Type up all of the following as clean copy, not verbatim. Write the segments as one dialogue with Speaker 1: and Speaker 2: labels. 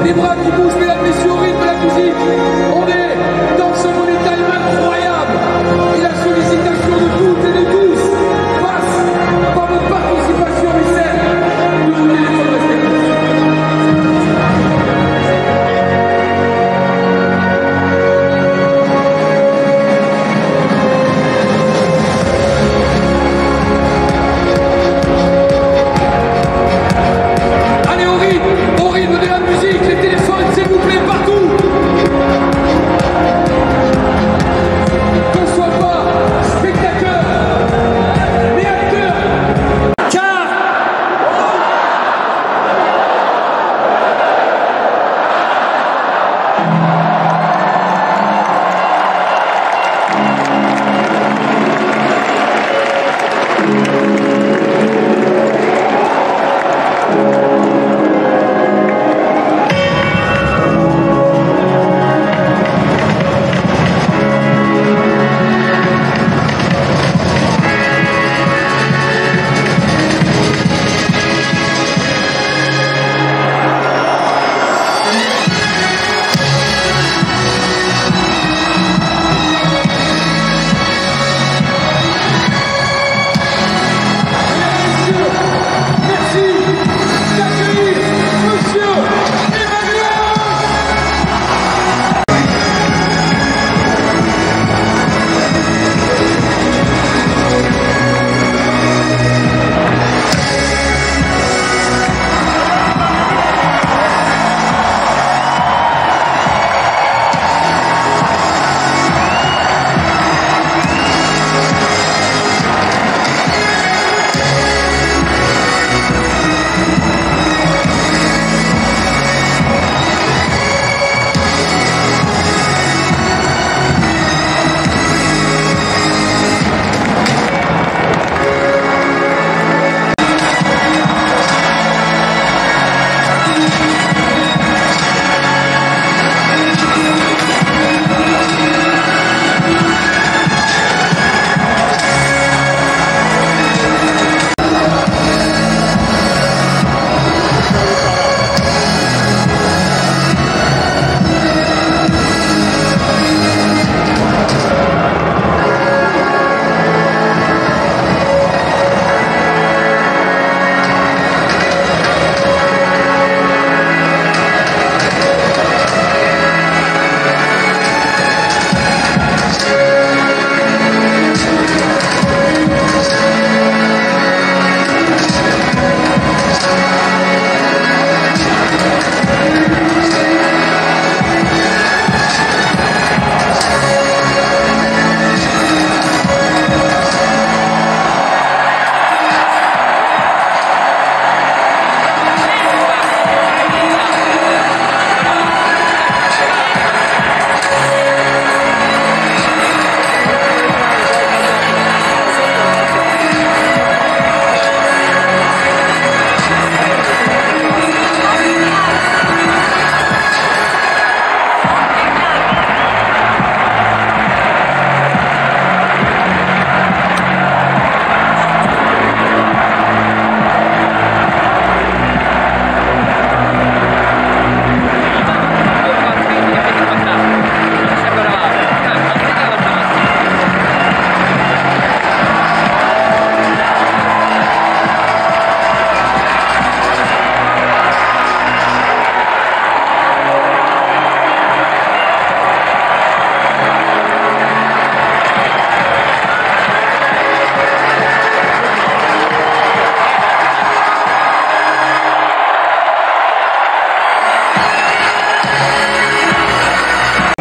Speaker 1: Les bras qui bougent, mesdames, messieurs, au rythme de la musique. On est dans ce money time incroyable. Et la sollicitation de toutes et de tous passe par votre participation, Michel. Nous vous téléphone respectueux. Au rythme de la musique, les téléphones, s'il vous plaît, partout. Qu'on soit pas spectateur, mais acteur. Car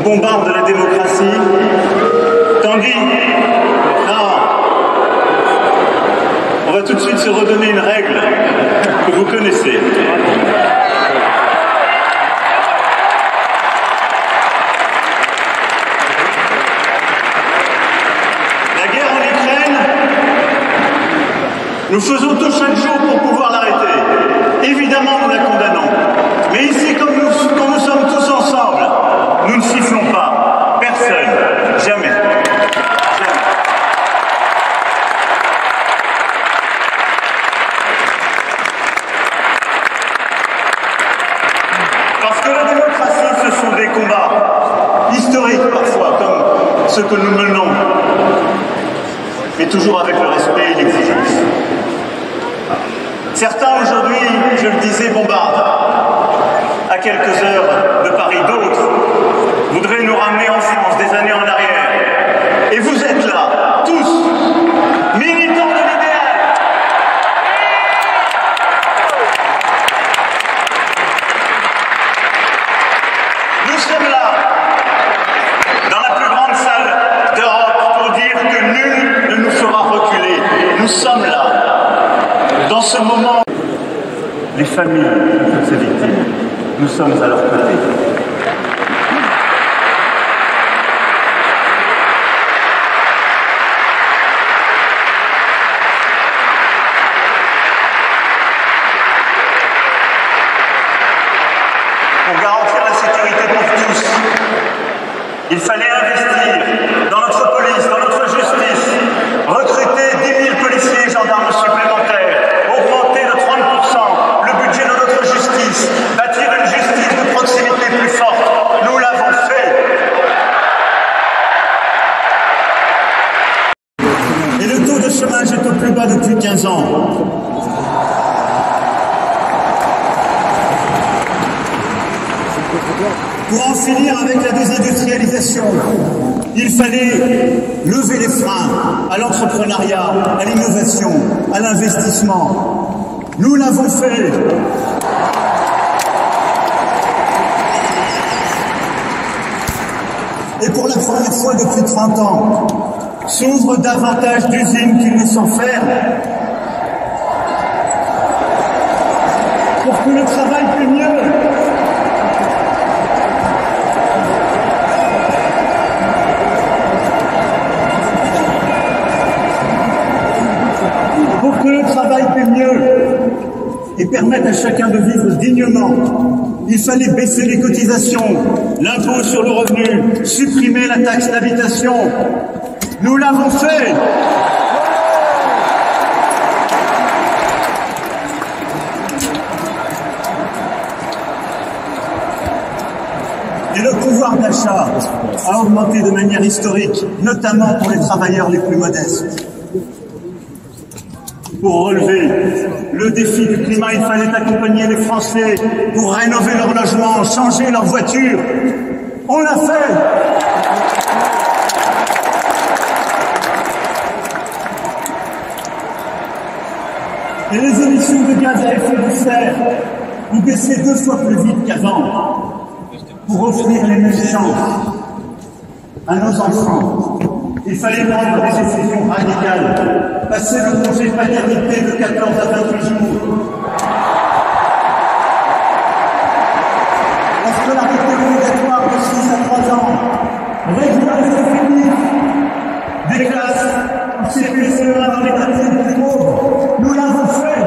Speaker 2: bombarde la démocratie, tandis on va tout de suite se redonner une règle que vous connaissez. La guerre en Ukraine, nous faisons tout chaque jour pour pouvoir l'arrêter. Évidemment, nous la condamnons. Mais ici, quand nous sommes tous ensemble, nous ne sifflons pas. Personne. Jamais. Jamais. Parce que ce que nous menons, mais toujours avec le respect et l'exigence. Certains aujourd'hui, je le disais, bombardent à quelques heures de Paris. D'autres voudraient nous ramener en France des années en arrière. Et vous êtes là, tous, militants de l'idéal. Nous sommes là, dans la plus grande salle d'Europe, pour dire que nul ne nous fera reculer. Nous sommes là, dans ce moment. Les familles de toutes ces victimes, nous sommes à leur côté. Pour garantir la sécurité pour tous, il fallait investir dans notre police, dans notre justice, recruter 10 000 policiers et gendarmes supplémentaires, augmenter de 30% le budget de notre justice, bâtir une justice de proximité plus forte. Nous l'avons fait. Et le taux de chômage est au plus bas depuis 15 ans. Pour en finir avec la désindustrialisation, il fallait lever les freins à l'entrepreneuriat, à l'innovation, à l'investissement. Nous l'avons fait. Et pour la première fois depuis 30 ans, s'ouvrent davantage d'usines qu'il ne s'enferment. Pour que le travail paie mieux. Pour que le travail paie mieux et permette à chacun de vivre dignement, il fallait baisser les cotisations, l'impôt sur le revenu, supprimer la taxe d'habitation. Nous l'avons fait. Et le pouvoir d'achat a augmenté de manière historique, notamment pour les travailleurs les plus modestes. Pour relever le défi du climat, il fallait accompagner les Français pour rénover leur logement, changer leur voiture. On l'a fait. Et les émissions de gaz à effet de serre ont baissé 2 fois plus vite qu'avant pour offrir les mêmes chances à nos enfants. Il fallait prendre des décisions radicales, passer le congé paternité de 14 à 28 jours. La scolarité obligatoire de 6 à 3 ans, réduire les effectifs des classes en CP-CE1 dans les quartiers les plus pauvres. Nous l'avons fait.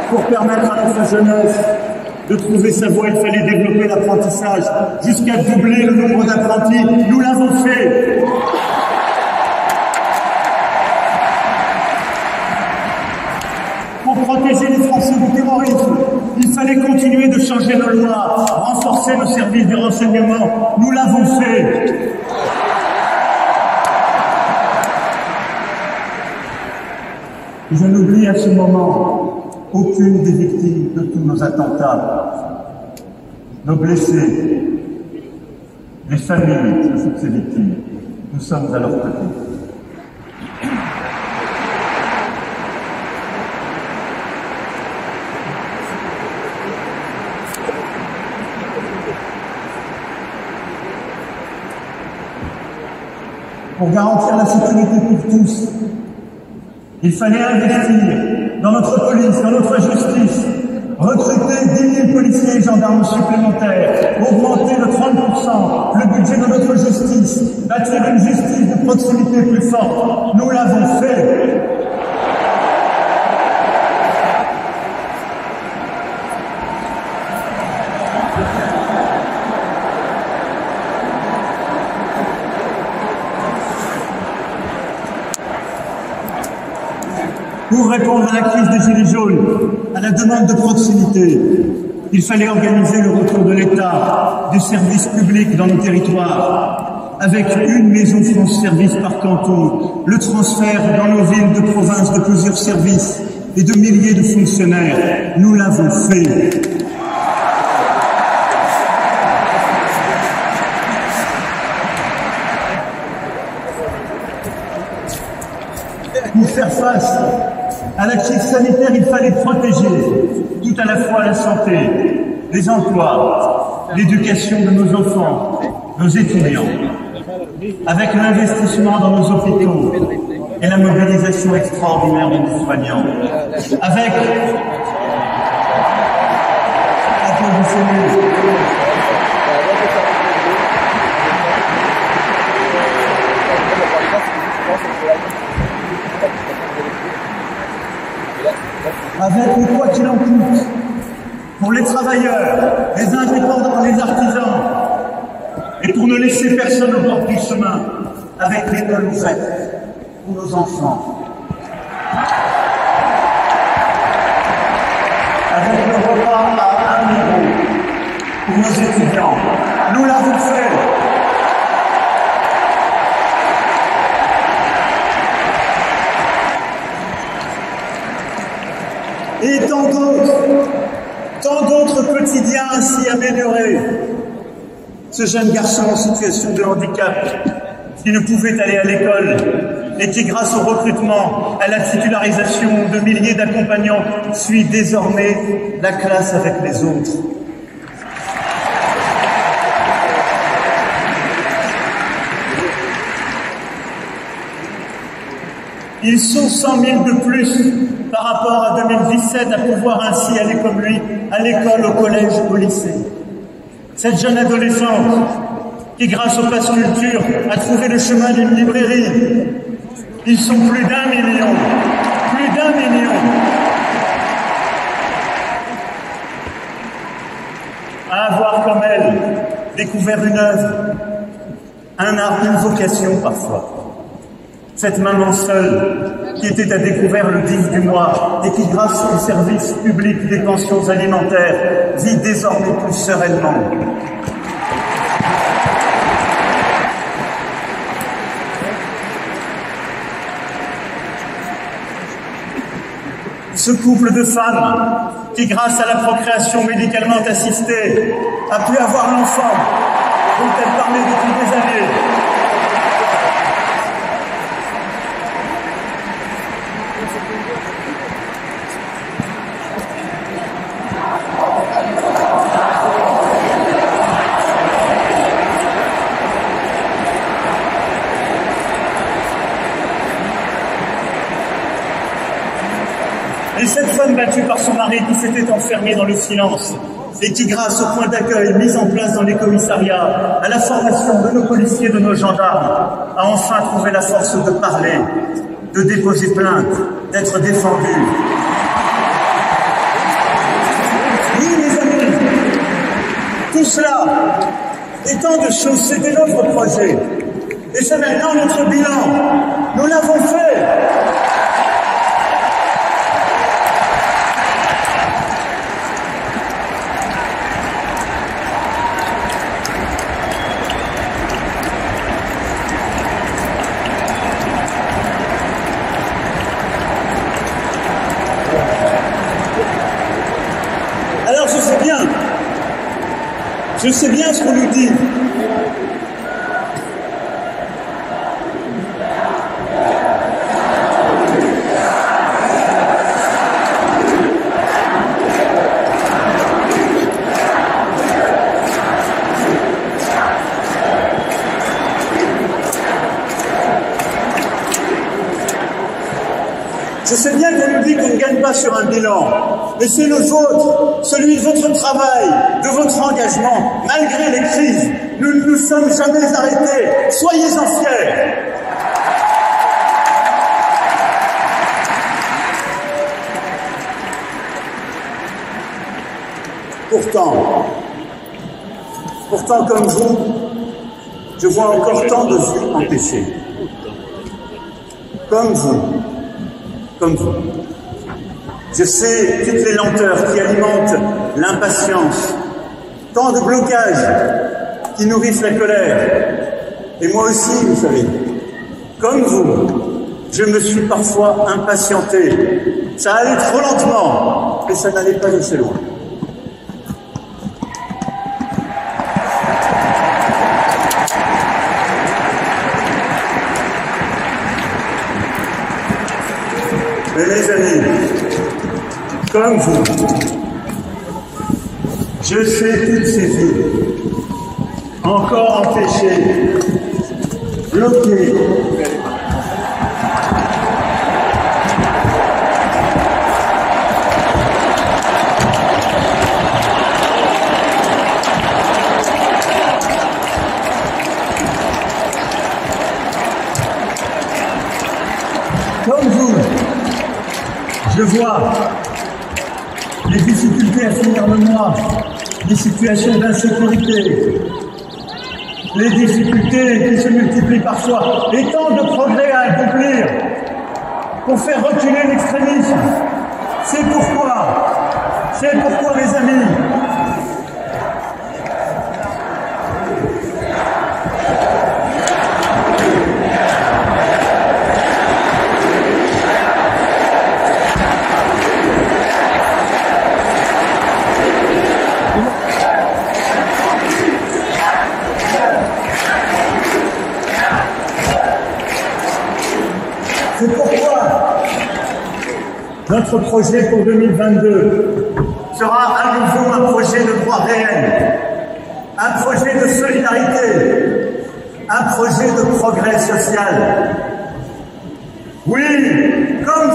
Speaker 2: Pour permettre à notre jeunesse de trouver sa voie, il fallait développer l'apprentissage jusqu'à doubler le nombre d'apprentis. Nous l'avons fait. Pour protéger les Français du terrorisme, il fallait continuer de changer nos lois, renforcer nos services de renseignement. Nous l'avons fait. Je n'oublie à ce moment aucune des victimes de tous nos attentats, nos blessés, les familles de toutes ces victimes. Nous sommes à leur côté. Pour garantir la sécurité pour tous, il fallait investir dans notre police, dans notre justice, recruter 10 000 policiers et gendarmes supplémentaires, augmenter de 30% le budget de notre justice, bâtir une justice de proximité plus forte. Nous l'avons fait. Pour répondre à la crise des Gilets jaunes, à la demande de proximité, il fallait organiser le retour de l'État, du service public dans nos territoires, avec une maison France Service par canton, le transfert dans nos villes de province de plusieurs services et de milliers de fonctionnaires. Nous l'avons fait. Pour faire face à la crise sanitaire, il fallait protéger tout à la fois la santé, les emplois, l'éducation de nos enfants, nos étudiants, avec l'investissement dans nos hôpitaux et la mobilisation extraordinaire de nos soignants, avec le quoi qu'il en coûte, pour les travailleurs, les indépendants, les artisans, et pour ne laisser personne au bord du chemin, avec l'école ouverte pour nos enfants, avec le repas à 1 € pour nos étudiants. Nous l'avons fait. Et tant d'autres quotidiens ainsi améliorés. Ce jeune garçon en situation de handicap qui ne pouvait aller à l'école et qui, grâce au recrutement, à la titularisation de milliers d'accompagnants, suit désormais la classe avec les autres. Ils sont 100 000 de plus par rapport à 2017 à pouvoir ainsi aller comme lui à l'école, au collège, au lycée. Cette jeune adolescente qui, grâce au Pass Culture, a trouvé le chemin d'une librairie. Ils sont plus d'1 million. Plus d'1 million. À avoir comme elle découvert une œuvre, un art, une vocation parfois. Cette maman seule qui était à découvert le 10 du mois et qui, grâce au service public des pensions alimentaires, vit désormais plus sereinement. Ce couple de femmes qui, grâce à la procréation médicalement assistée, a pu avoir l'enfant dont elle parlait depuis des années. Et cette femme battue par son mari qui s'était enfermé dans le silence et qui, grâce au point d'accueil mis en place dans les commissariats, à la formation de nos policiers, de nos gendarmes, a enfin trouvé la force de parler, de déposer plainte, d'être défendue. Oui, mes amis, tout cela et tant de choses, c'était notre projet. Et c'est maintenant notre bilan. Nous l'avons fait. Alors je sais bien ce qu'on nous dit. Je sais bien qu'on nous dit qu'on ne gagne pas sur un bilan, mais c'est le vôtre, celui de votre travail, de votre engagement. Malgré les crises, nous ne nous sommes jamais arrêtés. Soyez-en fiers. Pourtant, comme vous, je vois encore tant de vies empêchées. Comme vous. Je sais toutes les lenteurs qui alimentent l'impatience, tant de blocages qui nourrissent la colère. Et moi aussi, vous savez, comme vous, je me suis parfois impatienté. Ça allait trop lentement, et ça n'allait pas assez loin. Mais mes amis, comme vous, je sais toutes ces vies, encore empêchées, bloquées. Comme vous, je vois les difficultés à finir le mois, les situations d'insécurité, les difficultés qui se multiplient parfois, et tant de progrès à accomplir pour faire reculer l'extrémisme. C'est pourquoi, mes amis, notre projet pour 2022 sera à nouveau un projet de droit réel, un projet de solidarité, un projet de progrès social. Oui, comme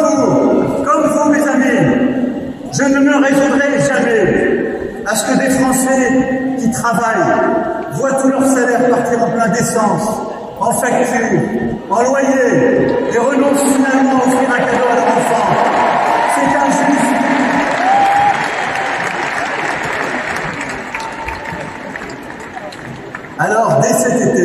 Speaker 2: vous mes amis, je ne me résoudrai jamais à ce que des Français qui travaillent voient tout leur salaire partir en plein d'essence, en facture, en loyer, et renoncent finalement à offrir un cadeau à leur enfant. C'est injuste. Alors, dès cet été,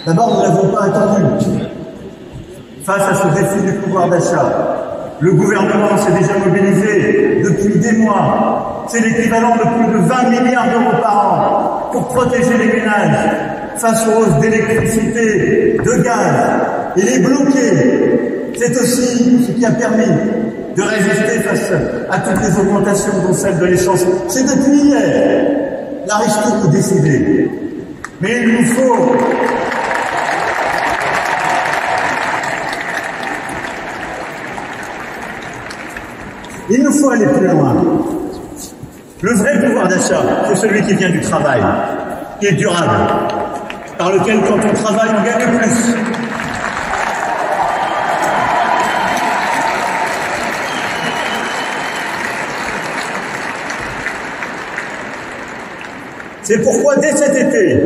Speaker 2: d'abord, nous n'avons pas attendu. Face à ce défi du pouvoir d'achat, le gouvernement s'est déjà mobilisé depuis des mois. C'est l'équivalent de plus de 20 milliards d'euros par an pour protéger les ménages face aux hausses d'électricité, de gaz. Et les bloquer, c'est aussi ce qui a permis de résister face à toutes les augmentations, dont celle de l'essence. C'est depuis hier l'Aristote décidé. Mais il nous faut aller plus loin. Le vrai pouvoir d'achat, c'est celui qui vient du travail, qui est durable, par lequel, quand on travaille, on gagne plus. C'est pourquoi, dès cet été,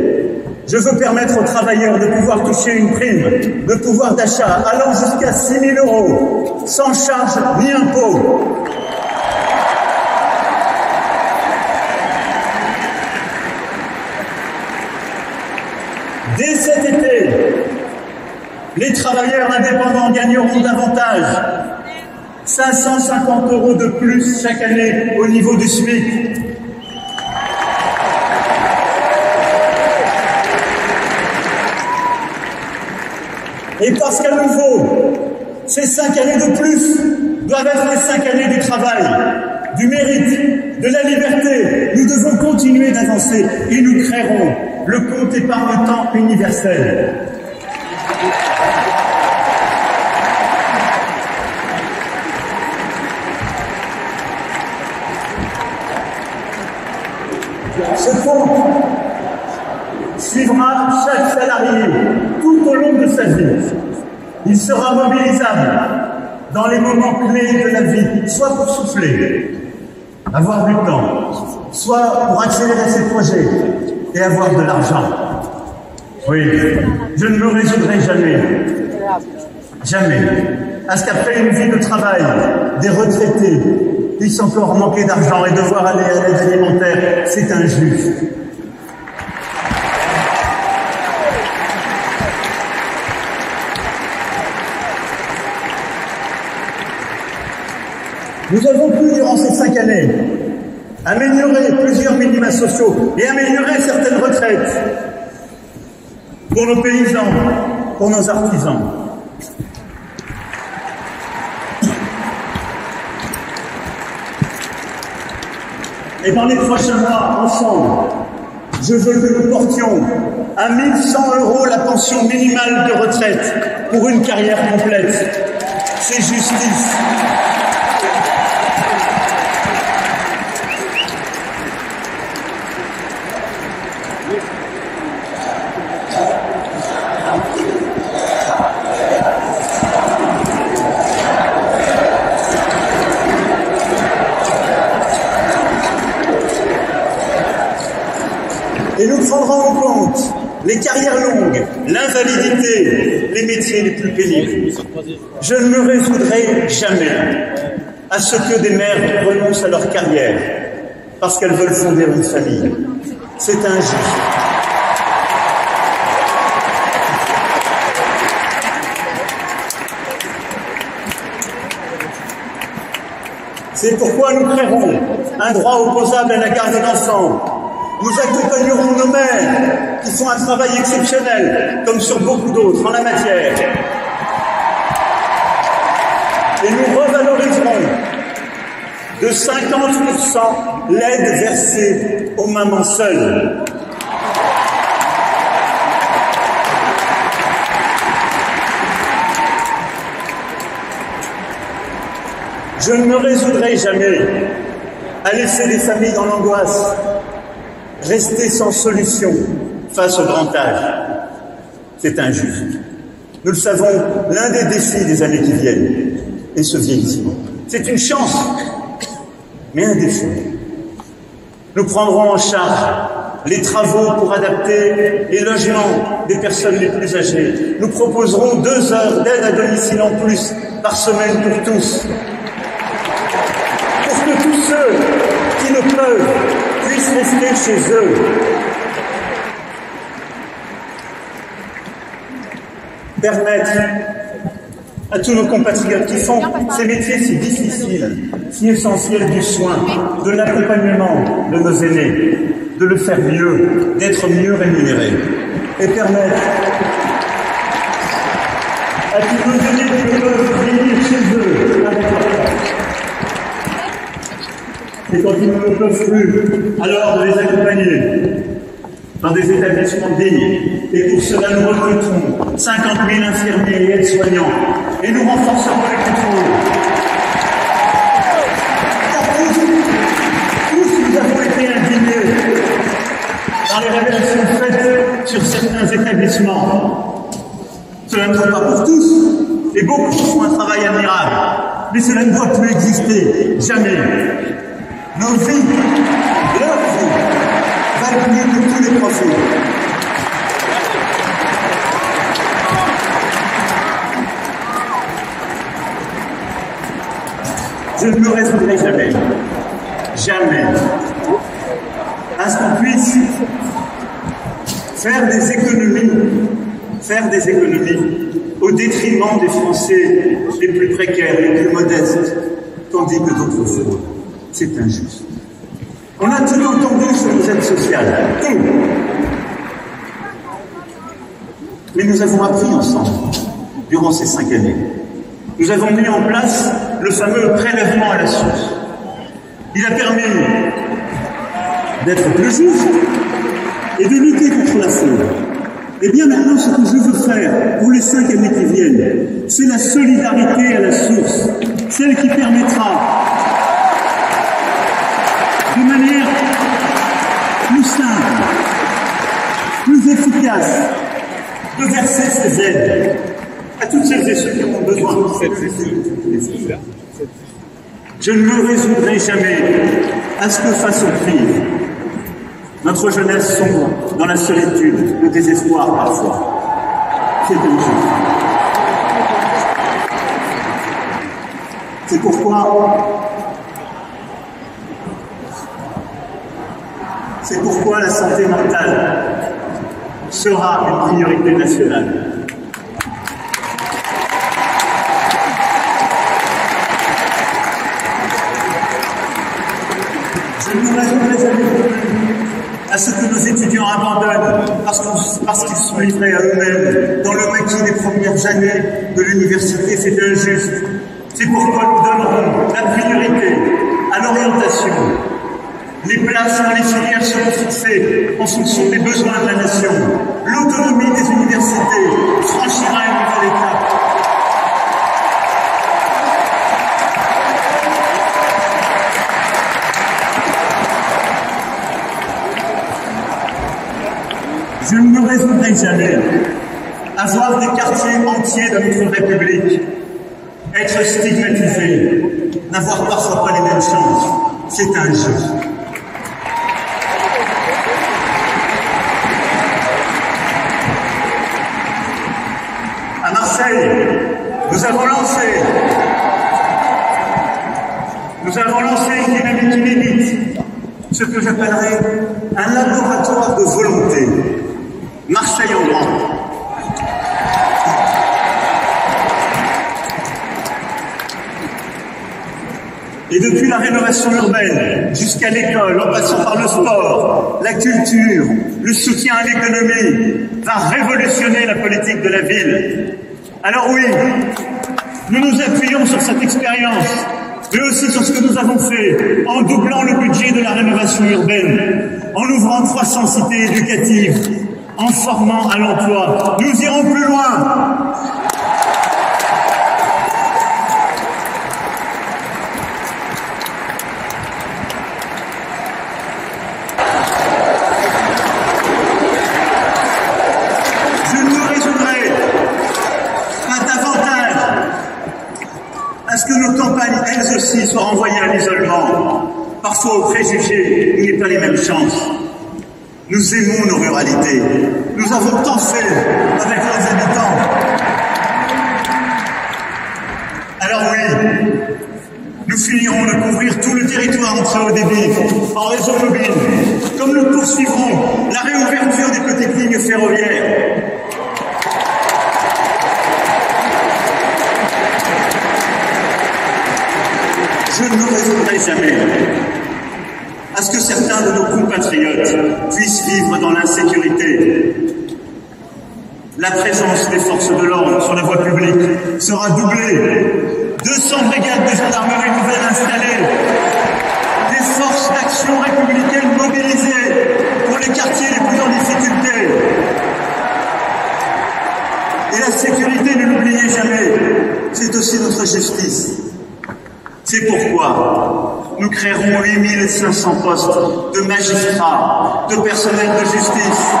Speaker 2: je veux permettre aux travailleurs de pouvoir toucher une prime de pouvoir d'achat allant jusqu'à 6 000 €, sans charge ni impôt. Dès cet été, les travailleurs indépendants gagneront davantage, 550 € de plus chaque année au niveau du SMIC. Et parce qu'à nouveau, ces 5 années de plus doivent être les 5 années du travail, du mérite, de la liberté. Nous devons continuer d'avancer et nous créerons le compte épargne-temps universel. Ce compte suivra chaque salarié tout au long de sa vie. Il sera mobilisable dans les moments clés de la vie, soit pour souffler, avoir du temps, soit pour accélérer ses projets et avoir de l'argent. Oui, je ne me résoudrai jamais, à ce qu'après une vie de travail, des retraités puissent encore manquer d'argent et devoir aller à l'aide alimentaire. C'est injuste. Nous avons pu, durant ces 5 années, améliorer plusieurs minima sociaux et améliorer certaines retraites pour nos paysans, pour nos artisans. Et dans les prochains mois, ensemble, je veux que nous portions à 1 100 € la pension minimale de retraite pour une carrière complète. C'est justice. Et nous prendrons en compte les carrières longues, l'invalidité, les métiers les plus pénibles. Je ne me résoudrai jamais à ce que des mères renoncent à leur carrière parce qu'elles veulent fonder une famille. C'est injuste. C'est pourquoi nous créerons un droit opposable à la garde d'enfants. Nous accompagnerons nos mères qui font un travail exceptionnel, comme sur beaucoup d'autres en la matière. Et nous revaloriserons de 50% l'aide versée aux mamans seules. Je ne me résoudrai jamais à laisser les familles dans l'angoisse, rester sans solution face au grand âge. C'est injuste. Nous le savons, l'un des défis des années qui viennent est ce vieillissement. C'est une chance, mais un défi. Nous prendrons en charge les travaux pour adapter les logements des personnes les plus âgées. Nous proposerons 2 heures d'aide à domicile en plus par semaine pour tous. Pour que tous ceux qui le peuvent puissent rester chez eux. Permettre à tous nos compatriotes qui font ces métiers si difficiles, si essentiels du soin, de l'accompagnement de nos aînés, de le faire mieux, d'être mieux rémunérés. Et permettre à tous nos aînés qui peuvent venir chez eux avec leur place. Et quand ils ne le peuvent plus, alors de les accompagner dans des établissements dignes. Et pour cela, nous recruterons 50 000 infirmiers et aides-soignants. Et nous renforcerons les contrôles. Car tous nous avons été indignés par les révélations faites sur certains établissements. Cela ne vaut pas pour tous. Et beaucoup font un travail admirable. Mais cela ne doit plus exister. Jamais. Nos vies, leurs vies, valent mieux que tous les profits. Je ne me résoudrai jamais, à ce qu'on puisse faire des économies au détriment des Français les plus précaires, les plus modestes, tandis que d'autres font. C'est injuste. On a tout entendu sur les aides sociales, tout. Mais nous avons appris ensemble, durant ces 5 années. Nous avons mis en place le fameux prélèvement à la source. Il a permis d'être plus juste et de lutter contre la fraude. Et bien maintenant, ce que je veux faire pour les 5 années qui viennent, c'est la solidarité à la source, celle qui permettra de manière plus simple, plus efficace, de verser ces aides à toutes celles et ceux qui ont besoin de cette aide. Je ne me résoudrai jamais à ce que face aux crises, notre jeunesse sombre dans la solitude, le désespoir parfois. C'est injuste. C'est pourquoi la santé mentale sera une priorité nationale. n'aurais jamais cru à ce que nos étudiants abandonnent parce qu'ils sont livrés à eux-mêmes dans le maquis des premières années de l'université. C'est injuste. C'est pourquoi nous donnerons la priorité à l'orientation. Les places dans les filières seront fixées en fonction des besoins de la nation. L'autonomie des universités franchira une nouvelle étape. Je ne me résoudrai jamais à voir des quartiers entiers de notre République être stigmatisés, n'avoir parfois pas les mêmes chances. C'est injuste. À Marseille, nous avons lancé une dynamique inédite, ce que j'appellerais un laboratoire de volonté. Marseille en grand. Et depuis la rénovation urbaine jusqu'à l'école, en passant par le sport, la culture, le soutien à l'économie, va révolutionner la politique de la ville. Alors oui, nous nous appuyons sur cette expérience, mais aussi sur ce que nous avons fait en doublant le budget de la rénovation urbaine, en ouvrant 300 cités éducatives, en formant à l'emploi. Nous irons plus loin. Je ne me résoudrai pas davantage à ce que nos campagnes, elles aussi, soient renvoyées à l'isolement, parfois aux préjugés, il n'y a pas les mêmes chances. Nous aimons nos ruralités. Nous avons tant fait avec leurs habitants. Alors oui, nous finirons de couvrir tout le territoire en très haut débit, en réseau mobile, comme nous poursuivrons la réouverture des petites lignes ferroviaires. Je ne me résoudrai jamais à ce que certains de nos compatriotes puissent vivre dans l'insécurité. La présence des forces de l'ordre sur la voie publique sera doublée. 200 brigades de gendarmerie nouvelles installées. Des forces d'action républicaine mobilisées pour les quartiers les plus en difficulté. Et la sécurité, ne l'oubliez jamais, c'est aussi notre justice. C'est pourquoi nous créerons 8500 postes de magistrats, de personnel de justice,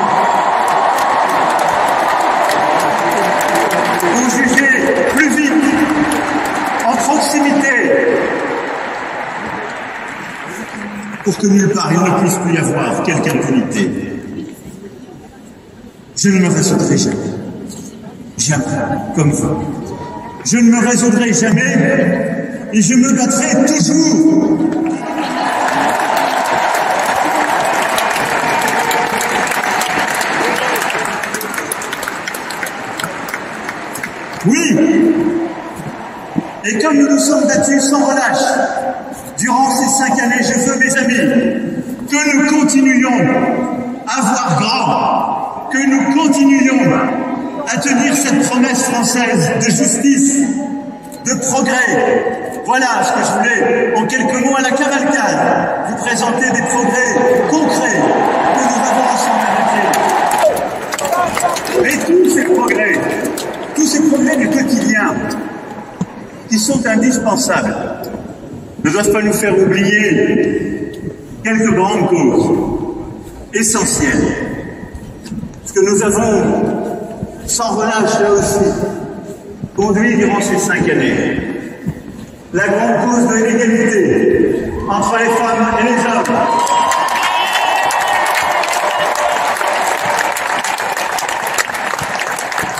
Speaker 2: pour juger plus vite, en proximité, pour que nulle part il ne puisse plus y avoir quelque impunité. Je ne me résoudrai jamais, jamais, comme vous. Je ne me résoudrai jamais. Et je me battrai toujours. Oui. Et comme nous nous sommes battus sans relâche durant ces 5 années, je veux, mes amis, que nous continuions à voir grand, que nous continuions à tenir cette promesse française de justice, de progrès. Voilà ce que je voulais, en quelques mots à la cavalcade, vous présenter des progrès concrets que nous avons ensemble avec. Mais tous ces progrès du quotidien, qui sont indispensables, ne doivent pas nous faire oublier quelques grandes causes essentielles. Ce que nous avons, sans relâche là aussi, conduit durant ces 5 années. La grande cause de l'égalité entre les femmes et les hommes.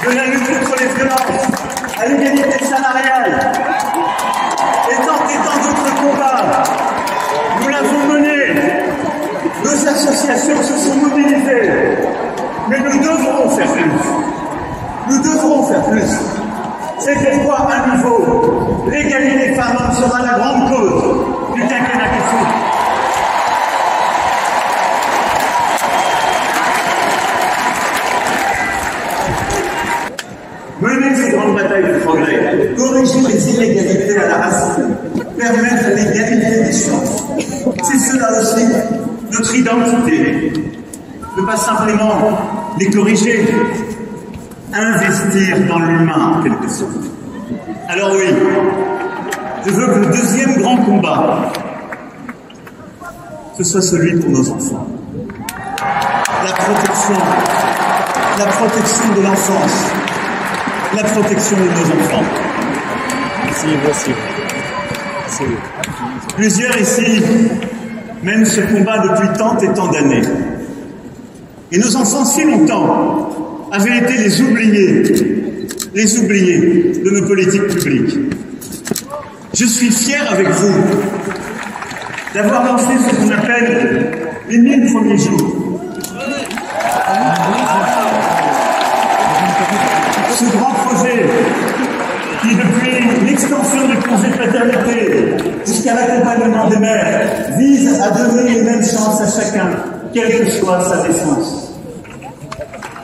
Speaker 2: De la lutte contre les violences à l'égalité salariale. Et tant d'autres combats. Nous l'avons mené. Nos associations se sont mobilisées. Mais nous devrons faire plus. Nous devrons faire plus. C'est pourquoi, à nouveau, l'égalité femmes-hommes sera la grande cause du quinquennat qui suit. intérêt du progrès, corriger les inégalités à la racine, permettre l'égalité des chances. C'est cela aussi notre identité. Ne pas simplement les corriger, investir dans l'humain en quelque sorte. Alors oui, je veux que le deuxième grand combat, ce soit celui pour nos enfants. La protection de l'enfance, la protection de nos enfants. Merci. Plusieurs ici mènent ce combat depuis tant et tant d'années. Et nos enfants, si longtemps, avaient été les oubliés de nos politiques publiques. Je suis fier avec vous d'avoir lancé ce qu'on appelle les 1000 premiers jours. Ce grand projet qui, depuis l'extension du congé de paternité jusqu'à l'accompagnement des mères, vise à donner les mêmes chances à chacun, quelle que soit sa naissance.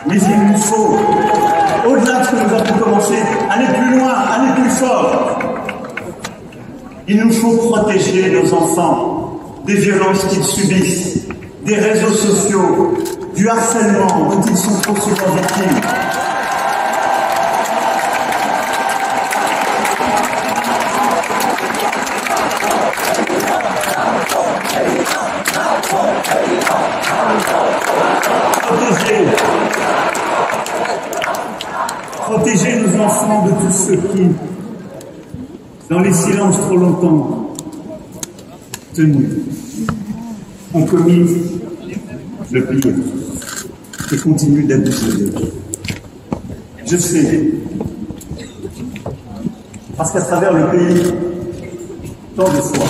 Speaker 2: Mais il nous faut, au-delà de ce que nous avons commencé, aller plus loin, aller plus fort. Il nous faut protéger nos enfants des violences qu'ils subissent, des réseaux sociaux, du harcèlement dont ils sont trop souvent victimes. Protéger nos enfants de tous ceux qui, dans les silences trop longtemps tenus, ont commis le pire et continuent d'abuser d'eux. Je sais, parce qu'à travers le pays, tant de fois,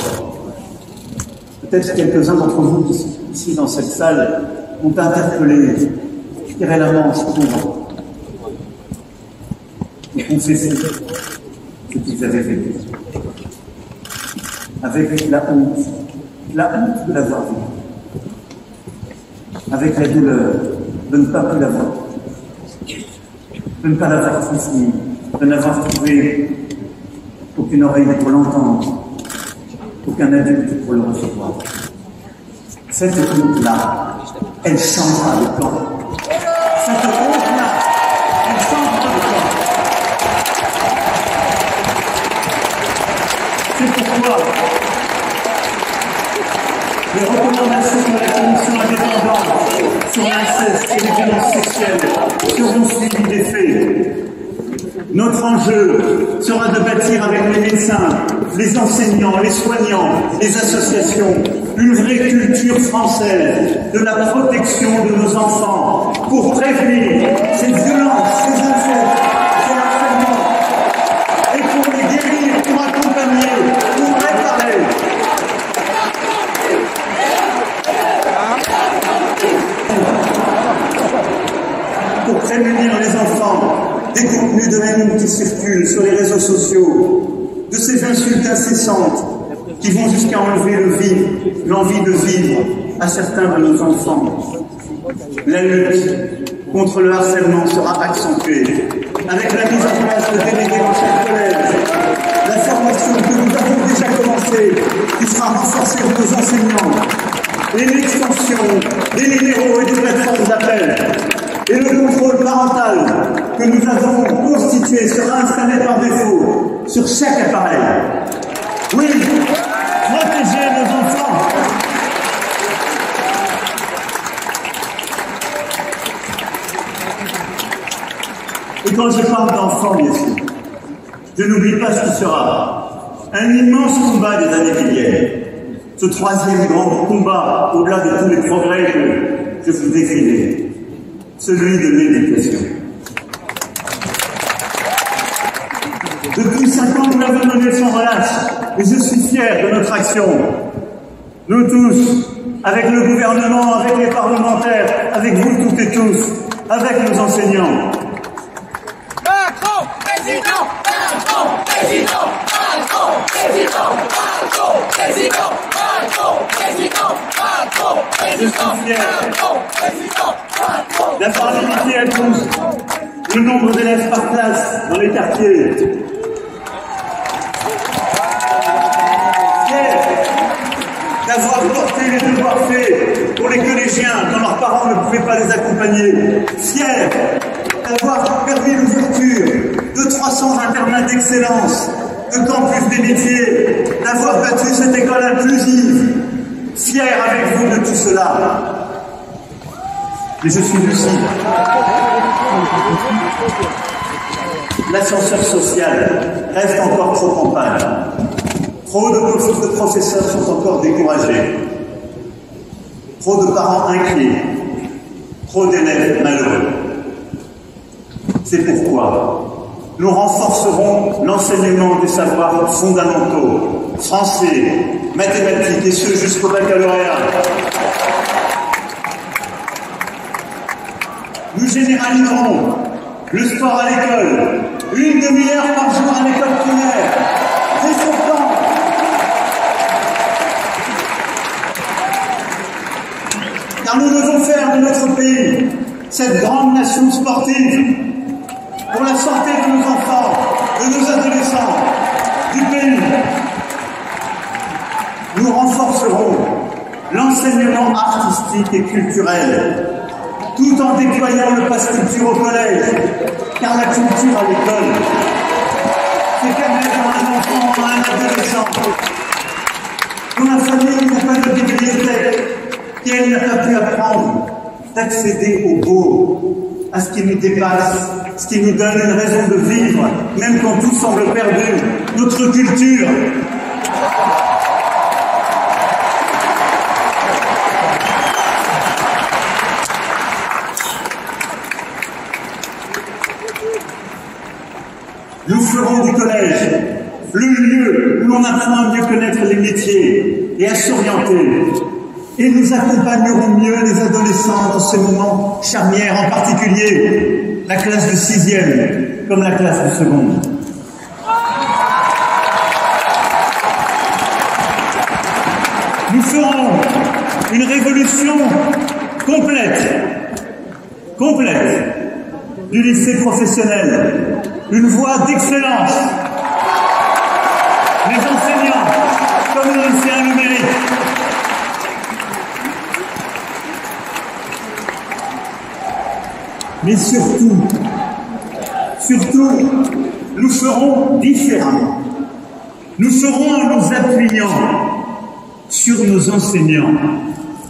Speaker 2: peut-être quelques-uns d'entre vous ici dans cette salle ont interpellé, tiré la manche pour confesser ce qu'ils avaient vécu. Avec la honte de l'avoir vu. Avec la douleur de ne pas plus l'avoir, de ne pas l'avoir transmis, de n'avoir trouvé aucune oreille pour l'entendre, aucun adulte pour le recevoir. Cette honte-là, elle changera le temps. Cette honte-là, elle changera le temps. C'est pourquoi les recommandations de la Commission indépendante sur l'inceste et les violences sexuelles seront suivies des faits. Notre enjeu sera de bâtir avec les médecins, les enseignants, les soignants, les associations, une vraie culture française de la protection de nos enfants pour prévenir ces violences, ces incestes, ces harcèlements, et pour les guérir, pour accompagner, pour réparer. Pour prémunir les enfants des contenus de haine qui circulent sur les réseaux sociaux, de ces insultes incessantes qui vont jusqu'à enlever l'envie de vivre à certains de nos enfants. La lutte contre le harcèlement sera accentuée avec la mise en place de délégués dans chaque collège, la formation que nous avons déjà commencée, qui sera renforcée pour nos enseignants, et l'extension des numéros et des plateformes d'appel, et le contrôle parental que nous avons constitué sera installé par défaut sur chaque appareil. Oui, protéger nos enfants. Et quand je parle d'enfants, bien sûr, je n'oublie pas ce qui sera un immense combat des années qui viennent. Ce troisième grand combat, au-delà de tous les progrès que je vous décrivais, celui de l'éducation. Depuis 5 ans, nous l'avons mené sans relâche, et je suis fier de notre action. Nous tous, avec le gouvernement, avec les parlementaires, avec vous toutes et tous, avec nos enseignants.
Speaker 3: Macron, président! Macron, président! Macron, président! Macron, président! Macron, président! Macron, président! Macron, président!
Speaker 2: D'avoir limité à tous le nombre d'élèves par classe dans les quartiers. Fiers d'avoir porté les devoirs faits pour les collégiens quand leurs parents ne pouvaient pas les accompagner. Fiers d'avoir permis l'ouverture de 300 internats d'excellence, de campus des métiers, d'avoir battu cette école inclusive. Fiers avec vous de tout cela. Mais je suis lucide. L'ascenseur social reste encore trop en panne. Trop de professeurs sont encore découragés. Trop de parents inquiets. Trop d'élèves malheureux. C'est pourquoi nous renforcerons l'enseignement des savoirs fondamentaux, français, mathématiques et ce jusqu'au baccalauréat. Nous généraliserons le sport à l'école, 1 demi-heure par jour à l'école primaire, dès septembre. Car nous devons faire de notre pays cette grande nation sportive pour la santé de nos enfants, de nos adolescents, du pays. Nous renforcerons l'enseignement artistique et culturel, tout en déployant le pass culture au collège, car la culture à l'école, c'est permettre à un enfant, à un adolescent, dont la famille n'a pas de bibliothèque, qu'elle n'a pas pu apprendre, d'accéder au beau, à ce qui nous dépasse, ce qui nous donne une raison de vivre, même quand tout semble perdu, notre culture. Nous ferons du collège le lieu où l'on apprend à mieux connaître les métiers et à s'orienter. Et nous accompagnerons mieux les adolescents dans ces moments charnières, en particulier la classe de 6e comme la classe de seconde. Nous ferons une révolution complète du lycée professionnel, une voie d'excellence. Les enseignants, comme les lycéens le méritent. Mais surtout, nous ferons différemment. Nous ferons en nous appuyant sur nos enseignants,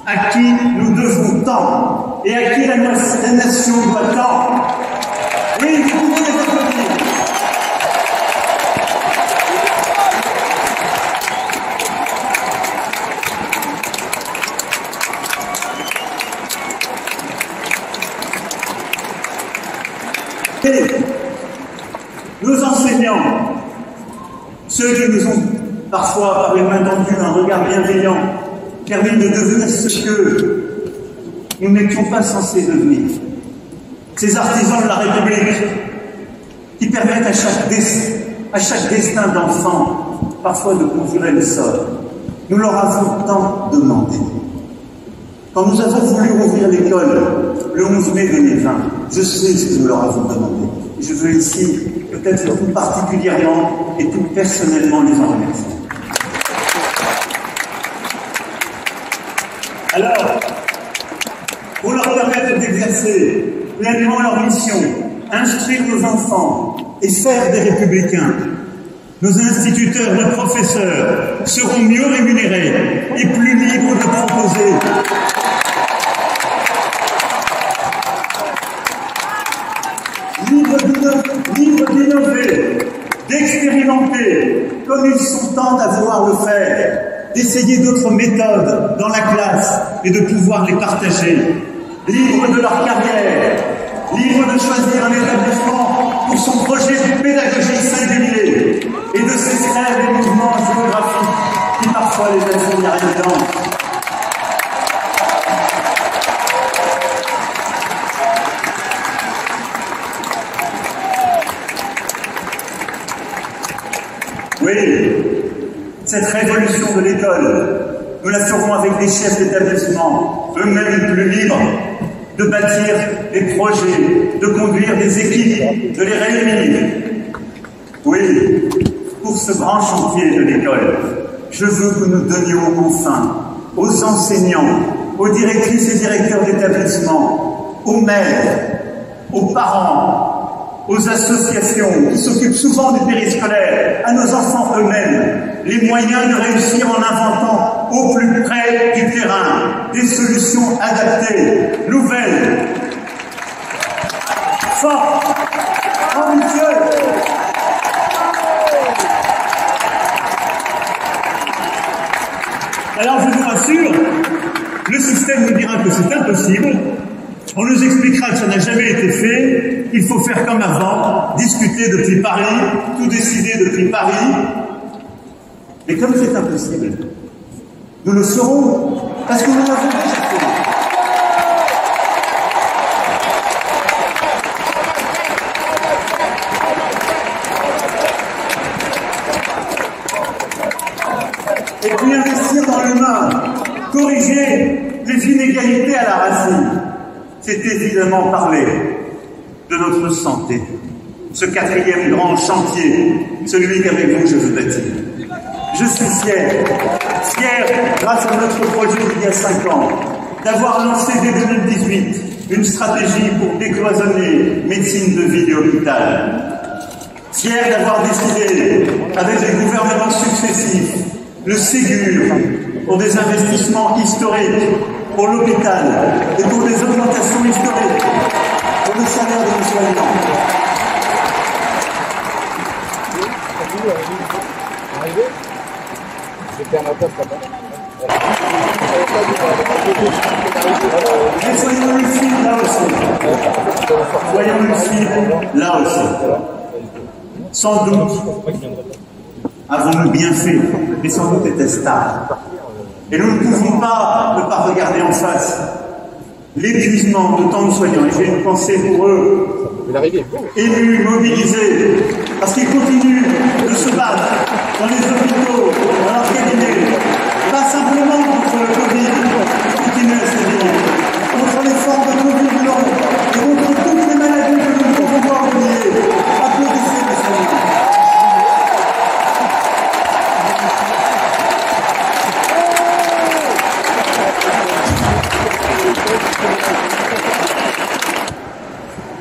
Speaker 2: à qui nous devons tant, et à qui la nation doit tant. Oui, vous pouvez les applaudir. Nos enseignants, ceux qui nous ont parfois, par les mains tendues, un regard bienveillant, permis de devenir ce que nous n'étions pas censés devenir. Ces artisans de la République qui permettent à chaque destin d'enfant parfois de conjurer le sort. Nous leur avons tant demandé. Quand nous avons voulu rouvrir l'école le 11 mai 2020, je sais ce que nous leur avons demandé. Je veux ici, peut-être tout particulièrement et tout personnellement, les en remercier. Alors, pour leur permettre d'exercer pleinement leur mission, instruire nos enfants et faire des républicains, nos instituteurs, nos professeurs seront mieux rémunérés et plus libres de proposer. Libres d'innover, d'expérimenter, comme ils sont tant à vouloir le faire, d'essayer d'autres méthodes dans la classe et de pouvoir les partager. Libres de leur carrière, libres de choisir un établissement pour son projet de pédagogie singulier et de s'extraire des mouvements géographiques qui parfois les assignent à résidence. Oui, cette révolution de l'école, nous la ferons avec des chefs d'établissement, eux-mêmes plus libres, de bâtir des projets, de conduire des équipes, de les réunir, Oui, pour ce grand chantier de l'école, je veux que nous donnions enfin aux enseignants, aux directrices et directeurs d'établissement, aux maires, aux parents, aux associations qui s'occupent souvent du périscolaire, à nos enfants eux-mêmes, les moyens de réussir en inventant au plus près du terrain des solutions adaptées, nouvelles, fortes, ambitieuses. Alors je vous rassure, le système nous dira que c'est impossible, on nous expliquera que ça n'a jamais été fait, il faut faire comme avant, discuter depuis Paris, tout décider depuis Paris. Mais comme c'est impossible, nous le saurons, parce que nous l'avons déjà fait. Et puis investir dans l'humain, corriger les inégalités à la racine, c'est évidemment parler de notre santé. Ce quatrième grand chantier, celui qu'avec vous je veux bâtir. Je suis fier, grâce à notre projet d'il y a 5 ans, d'avoir lancé dès 2018 une stratégie pour décloisonner médecine de ville et hôpital. Fier d'avoir décidé, avec les gouvernements successifs, le Ségur pour des investissements historiques pour l'hôpital et pour des augmentations historiques pour le salaire de nos soignants. Mais soyons lucides là aussi. Soyons lucides là aussi. Sans doute avons-nous bien fait, mais sans doute était-ce tard. Et nous ne pouvons pas ne pas regarder en face l'épuisement de tant de soignants. Et j'ai une pensée pour eux, élus, mobilisés, parce qu'ils continuent de se battre dans les hôpitaux, dans leurs cabinets, pas simplement contre le Covid, continuent à se dire, contre les formes de Covid longues, et contre toutes les maladies que nous ne pouvons pas oublier. Applaudissez les soignants.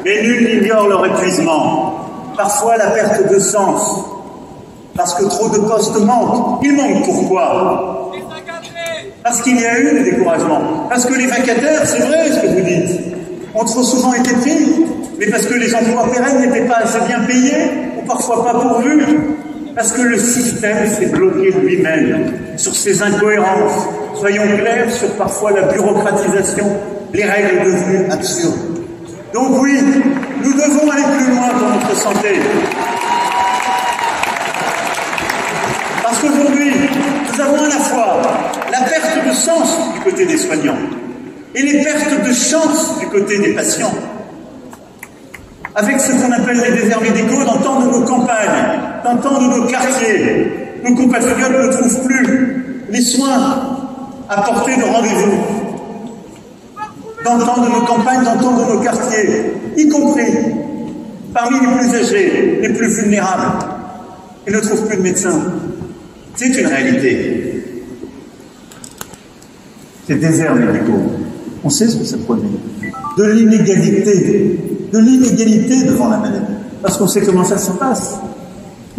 Speaker 2: Mais nul n'ignore leur épuisement, parfois la perte de sens, parce que trop de postes manquent. Ils manquent pourquoi? Parce qu'il y a eu des découragements, parce que les vacataires, c'est vrai ce que vous dites, ont trop souvent été pris, mais parce que les emplois pérennes n'étaient pas assez bien payés, ou parfois pas pourvus, parce que le système s'est bloqué lui-même sur ses incohérences. Soyons clairs sur parfois la bureaucratisation, les règles devenues absurdes. Donc oui, nous devons aller plus loin dans notre santé. Parce qu'aujourd'hui, nous avons à la fois la perte de sens du côté des soignants et les pertes de chance du côté des patients. Avec ce qu'on appelle les déserts médicaux, dans tant de nos campagnes, dans tant de nos quartiers, nos compatriotes ne trouvent plus les soins à portée de rendez-vous. Dans tant de nos campagnes, dans tant de nos quartiers, y compris parmi les plus âgés, les plus vulnérables, ils ne trouvent plus de médecins. C'est une réalité. Ces déserts médicaux, on sait ce que ça produit. De l'inégalité devant la maladie. Parce qu'on sait comment ça se passe.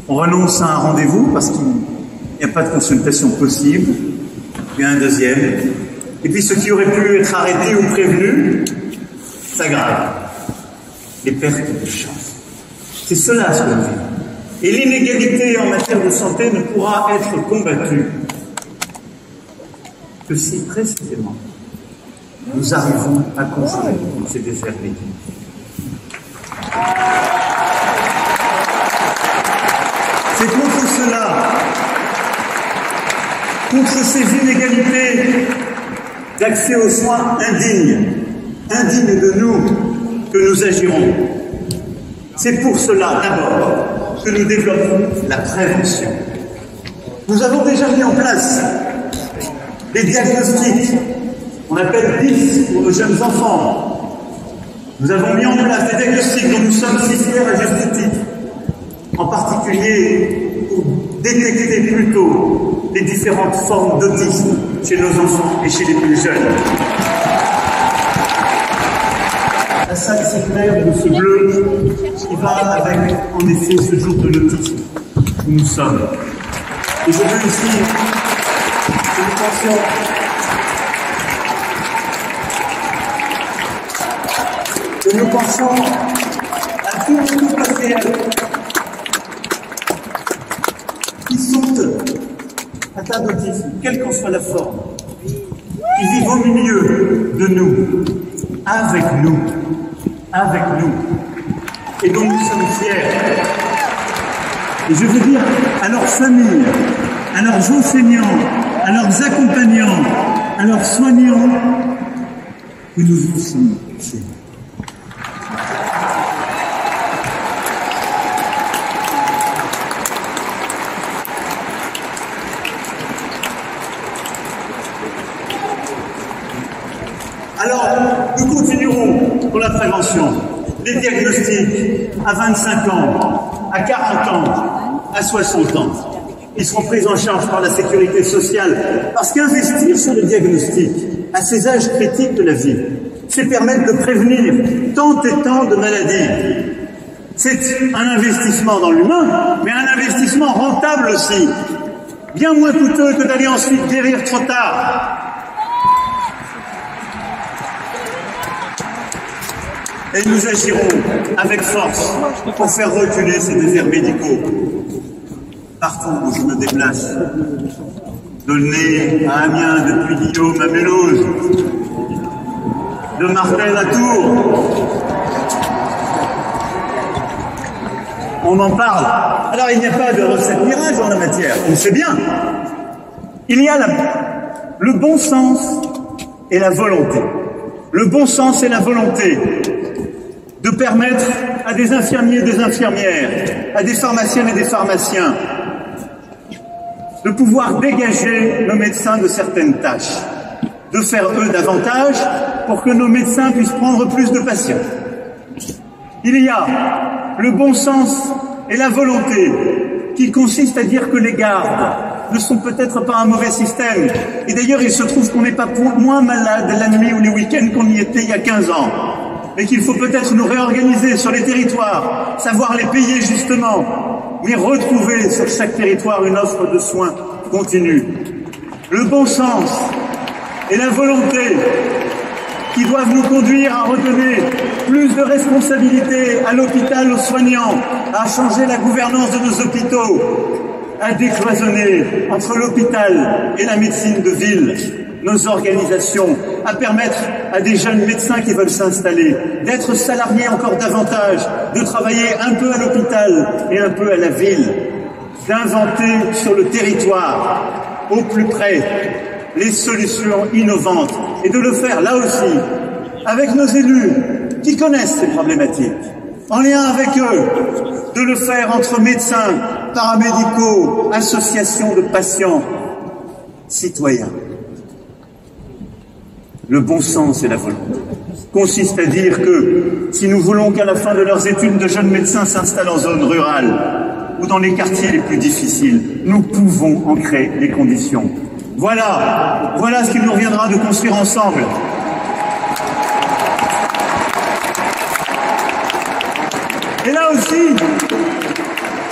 Speaker 2: On renonce à un rendez-vous parce qu'il n'y a pas de consultation possible, puis un deuxième. Et puis ceux qui auraient pu être arrêtés ou prévenus s'aggravent. Les pertes de chance. C'est cela ce que nous vivons. Et l'inégalité en matière de santé ne pourra être combattue que si précisément nous arrivons à construire ces déserts médicaux. C'est contre cela, contre ces inégalités d'accès aux soins indignes de nous, que nous agirons. C'est pour cela, d'abord, que nous développons la prévention. Nous avons déjà mis en place des diagnostics, on appelle 10 pour nos jeunes enfants. Nous avons mis en place des diagnostics dont nous sommes si fiers à juste titre, en particulier détecter plus tôt les différentes formes d'autisme chez nos enfants et chez les plus jeunes. La salle circulaire de ce bleu qui va avec, en effet, ce jour de l'autisme où nous sommes. Et je veux ici que nous pensions à tous nos compatriotes qui sont atteints d'autisme, quelle qu'en soit la forme, qui vivent au milieu de nous, avec nous, et dont nous sommes fiers. Et je veux dire à leurs familles, à leurs enseignants, à leurs accompagnants, à leurs soignants, que nous en sommes fiers. Alors, nous continuerons pour la prévention. Les diagnostics à 25 ans, à 40 ans, à 60 ans. Ils seront pris en charge par la sécurité sociale. Parce qu'investir sur le diagnostic à ces âges critiques de la vie, c'est permettre de prévenir tant et tant de maladies. C'est un investissement dans l'humain, mais un investissement rentable aussi. Bien moins coûteux que d'aller ensuite guérir trop tard. Et nous agirons avec force pour faire reculer ces déserts médicaux. Partout où je me déplace, d'Aulnay à Amiens, depuis Guillaume à Mulhouse, de Martel à Tours, on en parle. Alors il n'y a pas de recette miracle en la matière, on le sait bien. Il y a le bon sens et la volonté. Le bon sens et la volonté de permettre à des infirmiers et des infirmières, à des pharmaciennes et des pharmaciens, de pouvoir dégager nos médecins de certaines tâches, de faire eux davantage pour que nos médecins puissent prendre plus de patients. Il y a le bon sens et la volonté qui consiste à dire que les gardes ne sont peut-être pas un mauvais système. Et d'ailleurs, il se trouve qu'on n'est pas moins malade la nuit ou les week-ends qu'on y était il y a 15 ans. Mais qu'il faut peut-être nous réorganiser sur les territoires, savoir les payer justement, mais retrouver sur chaque territoire une offre de soins continue. Le bon sens et la volonté qui doivent nous conduire à redonner plus de responsabilités à l'hôpital, aux soignants, à changer la gouvernance de nos hôpitaux, à décloisonner entre l'hôpital et la médecine de ville nos organisations, à permettre à des jeunes médecins qui veulent s'installer d'être salariés encore davantage, de travailler un peu à l'hôpital et un peu à la ville, d'inventer sur le territoire, au plus près, les solutions innovantes et de le faire là aussi avec nos élus qui connaissent ces problématiques, en lien avec eux, de le faire entre médecins, paramédicaux, associations de patients, citoyens. Le bon sens et la volonté consiste à dire que si nous voulons qu'à la fin de leurs études de jeunes médecins s'installent en zone rurale ou dans les quartiers les plus difficiles, nous pouvons en créer les conditions. Voilà ce qu'il nous reviendra de construire ensemble. Et là aussi,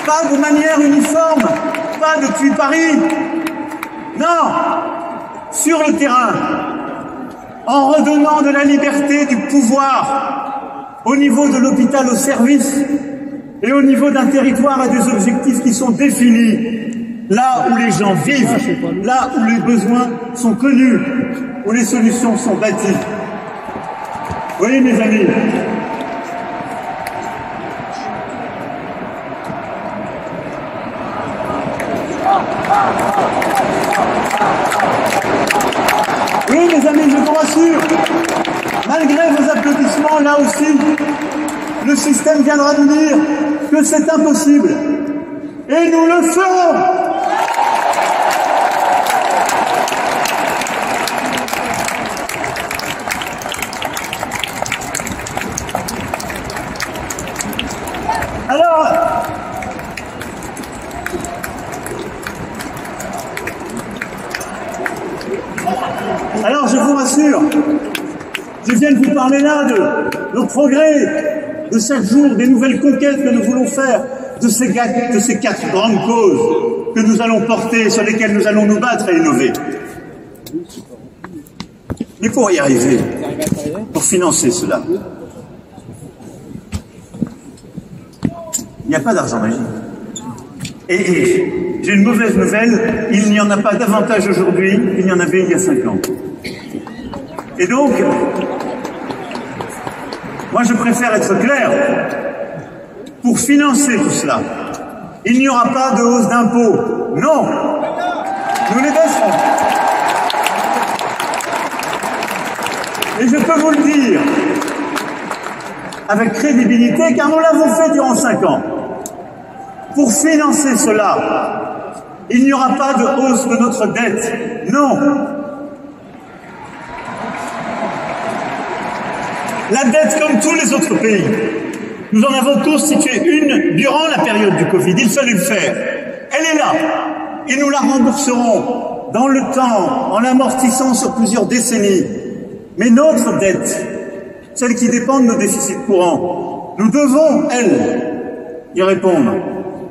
Speaker 2: pas de manière uniforme, pas depuis Paris. Non, sur le terrain, en redonnant de la liberté, du pouvoir au niveau de l'hôpital au service et au niveau d'un territoire à des objectifs qui sont définis, là où les gens vivent, là où les besoins sont connus, où les solutions sont bâties. Vous voyez mes amis, oui, mes amis, je vous rassure, malgré vos applaudissements, là aussi, le système viendra nous dire que c'est impossible. Et nous le ferons. Alors, vienne vous parler là de nos progrès, de chaque jour, des nouvelles conquêtes que nous voulons faire, de ces quatre grandes causes que nous allons porter, sur lesquelles nous allons nous battre et innover. Mais pour y arriver, pour financer cela, il n'y a pas d'argent magique. Et j'ai une mauvaise nouvelle, il n'y en a pas davantage aujourd'hui qu'il n'y en avait il y a 5 ans. Et donc, moi je préfère être clair, pour financer tout cela, il n'y aura pas de hausse d'impôts. Non, nous les baisserons. Et je peux vous le dire, avec crédibilité, car nous l'avons fait durant 5 ans. Pour financer cela, il n'y aura pas de hausse de notre dette. Non. La dette, comme tous les autres pays, nous en avons constitué une durant la période du Covid. Il fallait le faire. Elle est là. Et nous la rembourserons dans le temps, en l'amortissant sur plusieurs décennies. Mais notre dette, celle qui dépend de nos déficits courants, nous devons, elle, y répondre.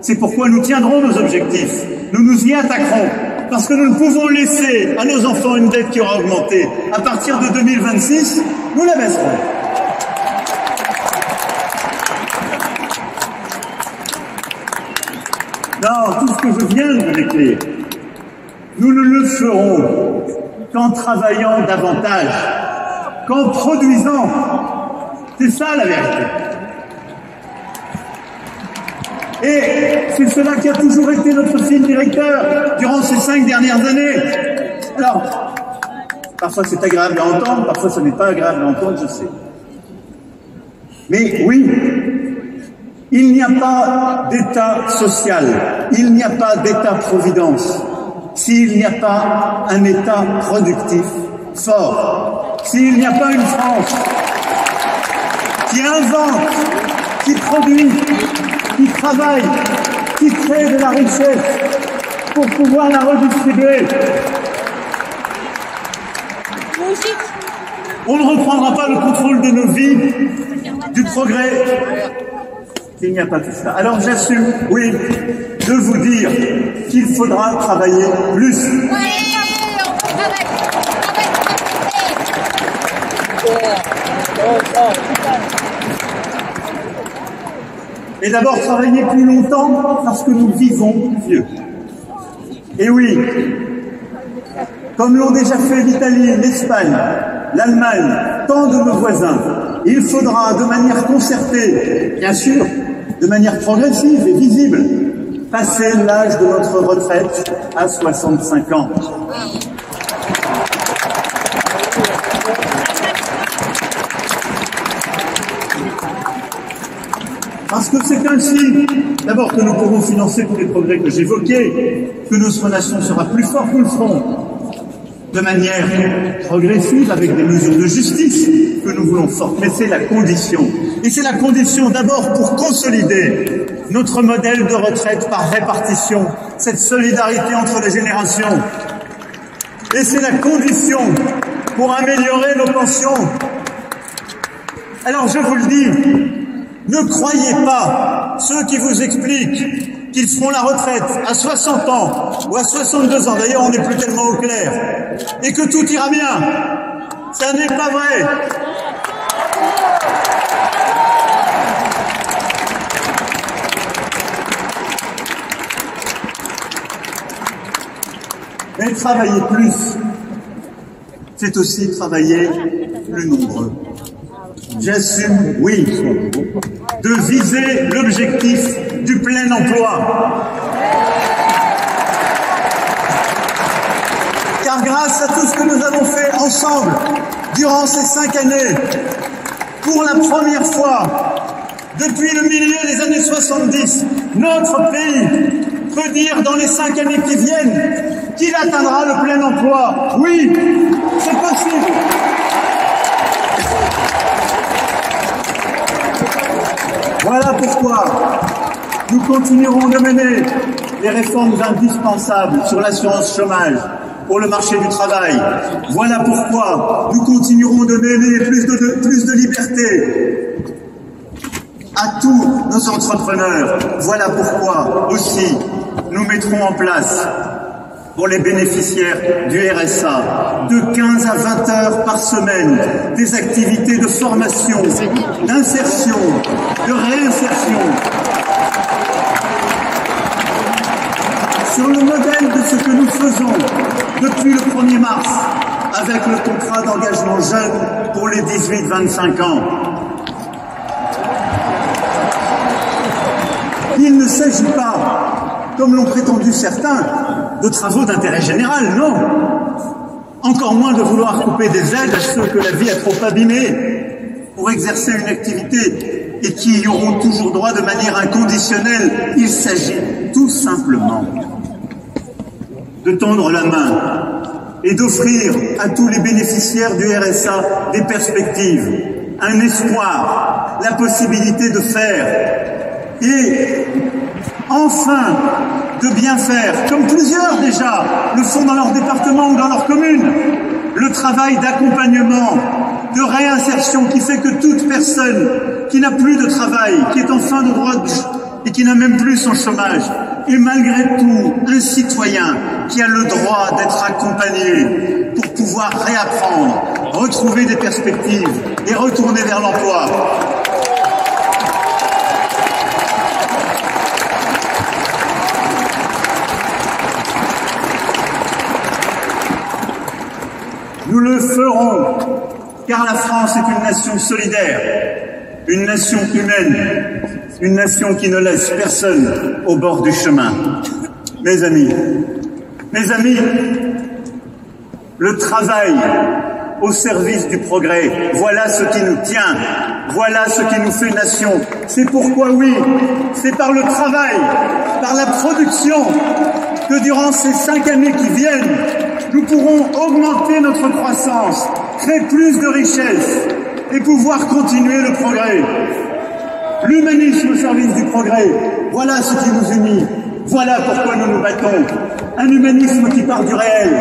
Speaker 2: C'est pourquoi nous tiendrons nos objectifs. Nous nous y attaquerons. Parce que nous ne pouvons laisser à nos enfants une dette qui aura augmenté. À partir de 2026, nous la baisserons. Non, tout ce que je viens de vous décrire, nous ne le ferons qu'en travaillant davantage, qu'en produisant. C'est ça la vérité. Et c'est cela qui a toujours été notre fil directeur durant ces 5 dernières années. Alors, parfois c'est agréable à entendre, parfois ce n'est pas agréable à entendre, je sais. Mais oui, il n'y a pas d'État social, il n'y a pas d'État-providence, s'il n'y a pas un État productif fort, s'il n'y a pas une France qui invente, qui produit, qui travaille, qui crée de la richesse pour pouvoir la redistribuer. On ne reprendra pas le contrôle de nos vies, du progrès, s'il n'y a pas tout ça. Alors j'assume, oui, de vous dire qu'il faudra travailler plus. Et d'abord travailler plus longtemps parce que nous vivons vieux. Et oui, comme l'ont déjà fait l'Italie, l'Espagne, l'Allemagne, tant de nos voisins, il faudra de manière concertée, bien sûr, de manière progressive et visible, passer l'âge de notre retraite à 65 ans. Parce que c'est ainsi, d'abord, que nous pourrons financer tous les progrès que j'évoquais, que notre nation sera plus forte, nous le ferons, de manière progressive, avec des mesures de justice que nous voulons fortes. Mais c'est la condition. Et c'est la condition d'abord pour consolider notre modèle de retraite par répartition, cette solidarité entre les générations. Et c'est la condition pour améliorer nos pensions. Alors je vous le dis, ne croyez pas ceux qui vous expliquent qu'ils feront la retraite à 60 ans ou à 62 ans, d'ailleurs on n'est plus tellement au clair, et que tout ira bien. Ça n'est pas vrai. Mais travailler plus, c'est aussi travailler plus nombreux. J'assume, oui, de viser l'objectif du plein emploi. Car grâce à tout ce que nous avons fait ensemble durant ces 5 années, pour la première fois, depuis le milieu des années 70, notre pays peut dire dans les 5 années qui viennent qu'il atteindra le plein emploi. Oui, c'est possible. Voilà pourquoi nous continuerons de mener les réformes indispensables sur l'assurance chômage, pour le marché du travail. Voilà pourquoi nous continuerons de donner plus de liberté à tous nos entrepreneurs. Voilà pourquoi aussi nous mettrons en place pour les bénéficiaires du RSA, de 15 à 20 heures par semaine, des activités de formation, d'insertion, de réinsertion, sur le modèle de ce que nous faisons depuis le 1er mars avec le contrat d'engagement jeune pour les 18-25 ans. Il ne s'agit pas, comme l'ont prétendu certains, de travaux d'intérêt général, non. Encore moins de vouloir couper des aides à ceux que la vie a trop abîmés pour exercer une activité et qui y auront toujours droit de manière inconditionnelle. Il s'agit tout simplement de tendre la main et d'offrir à tous les bénéficiaires du RSA des perspectives, un espoir, la possibilité de faire et enfin de bien faire, comme plusieurs déjà le font dans leur département ou dans leur commune, le travail d'accompagnement, de réinsertion qui fait que toute personne qui n'a plus de travail, qui est en fin de droit et qui n'a même plus son chômage, est malgré tout un citoyen qui a le droit d'être accompagné pour pouvoir réapprendre, retrouver des perspectives et retourner vers l'emploi. Nous le ferons, car la France est une nation solidaire, une nation humaine, une nation qui ne laisse personne au bord du chemin. Mes amis, le travail au service du progrès, voilà ce qui nous tient, voilà ce qui nous fait nation. C'est pourquoi, oui, c'est par le travail, par la production, que durant ces 5 années qui viennent, nous pourrons augmenter notre croissance, créer plus de richesses et pouvoir continuer le progrès. L'humanisme au service du progrès, voilà ce qui nous unit, voilà pourquoi nous nous battons. Un humanisme qui part du réel,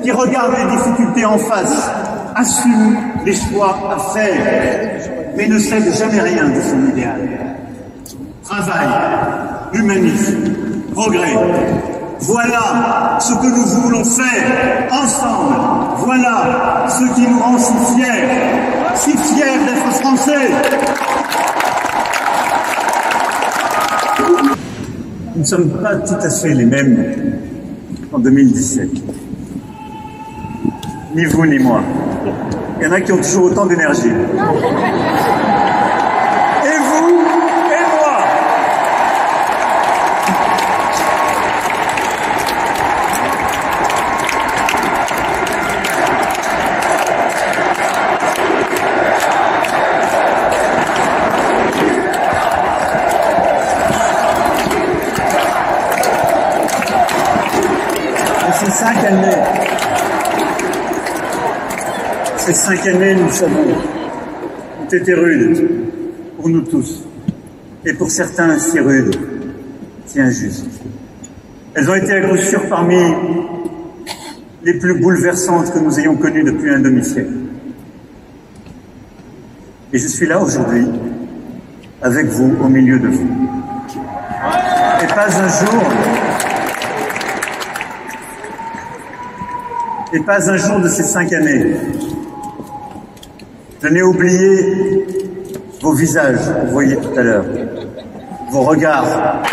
Speaker 2: qui regarde les difficultés en face, assume les choix à faire, mais ne cède jamais rien de son idéal. Travail, humanisme, progrès. Voilà ce que nous voulons faire ensemble. Voilà ce qui nous rend si fiers d'être français. Nous ne sommes pas tout à fait les mêmes en 2017. Ni vous ni moi. Il y en a qui ont toujours autant d'énergie. Et vous et moi. Ces 5 années, nous savons, ont été rudes pour nous tous. Et pour certains, si rudes, si injustes. Elles ont été à coup sûr parmi les plus bouleversantes que nous ayons connues depuis un demi-siècle. Et je suis là aujourd'hui, avec vous, au milieu de vous. Et pas un jour de ces 5 années, je n'ai oublié vos visages, vous voyez tout à l'heure, vos regards.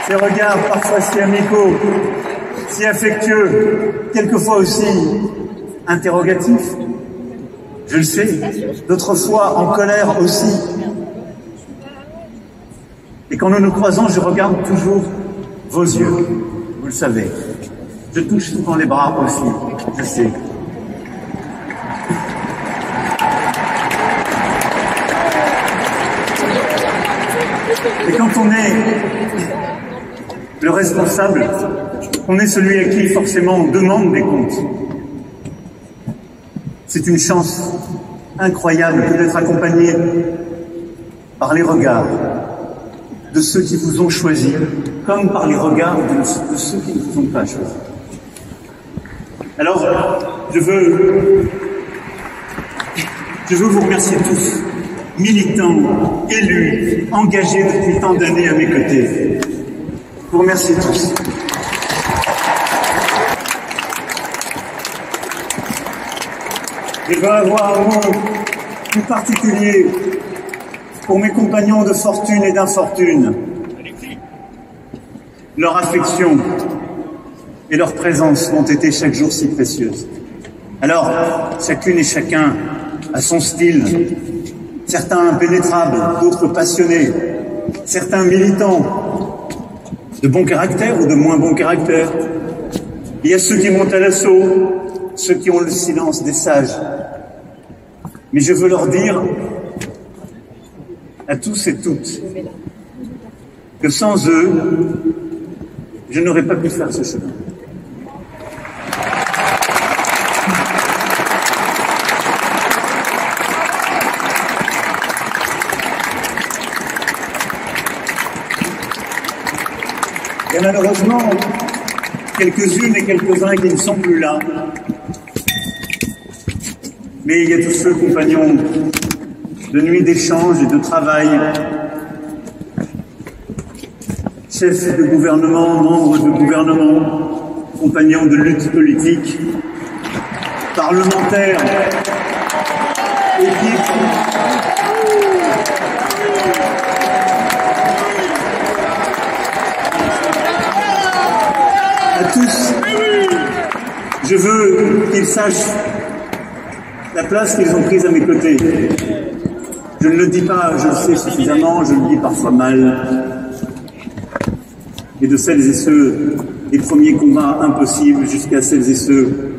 Speaker 2: Ces regards parfois si amicaux, si affectueux, quelquefois aussi interrogatifs. Je le sais, d'autres fois en colère aussi. Et quand nous nous croisons, je regarde toujours vos yeux, vous le savez. Je touche souvent les bras aussi, je sais. Et quand on est le responsable, on est celui à qui forcément on demande des comptes. C'est une chance incroyable d'être accompagné par les regards, de ceux qui vous ont choisi, comme par les regards de ceux qui ne vous ont pas choisi. Alors, je veux vous remercier tous, militants, élus, engagés depuis tant d'années à mes côtés. Je vous remercie tous. Je veux avoir un mot plus particulier pour mes compagnons de fortune et d'infortune. Leur affection et leur présence m'ont été chaque jour si précieuses. Alors, chacune et chacun a son style, certains impénétrables, d'autres passionnés, certains militants, de bon caractère ou de moins bon caractère. Il y a ceux qui montent à l'assaut, ceux qui ont le silence des sages. Mais je veux leur dire, à tous et toutes, que sans eux, je n'aurais pas pu faire ce chemin. Il y a malheureusement quelques-unes et quelques-uns qui ne sont plus là. Mais il y a tous ceux, compagnons de nuit d'échange et de travail, chefs de gouvernement, membres de gouvernement, compagnons de lutte politique, parlementaires, équipes, à tous, je veux qu'ils sachent la place qu'ils ont prise à mes côtés. Je ne le dis pas, je le sais suffisamment, je le dis parfois mal. Et de celles et ceux des premiers combats impossibles jusqu'à celles et ceux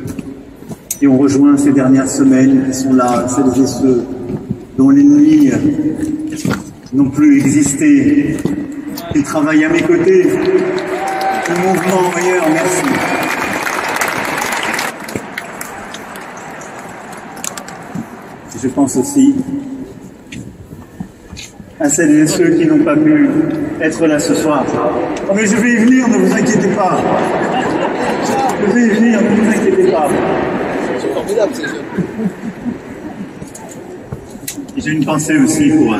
Speaker 2: qui ont rejoint ces dernières semaines, qui sont là, celles et ceux dont les nuits n'ont plus existé, qui travaillent à mes côtés. Le mouvement ailleurs, merci. Je pense aussi à celles et ceux qui n'ont pas pu être là ce soir. Oh, mais je vais y venir, ne vous inquiétez pas. Je vais y venir, ne vous inquiétez pas.
Speaker 3: C'est formidable, ces jeunes.
Speaker 2: Et j'ai une pensée aussi pour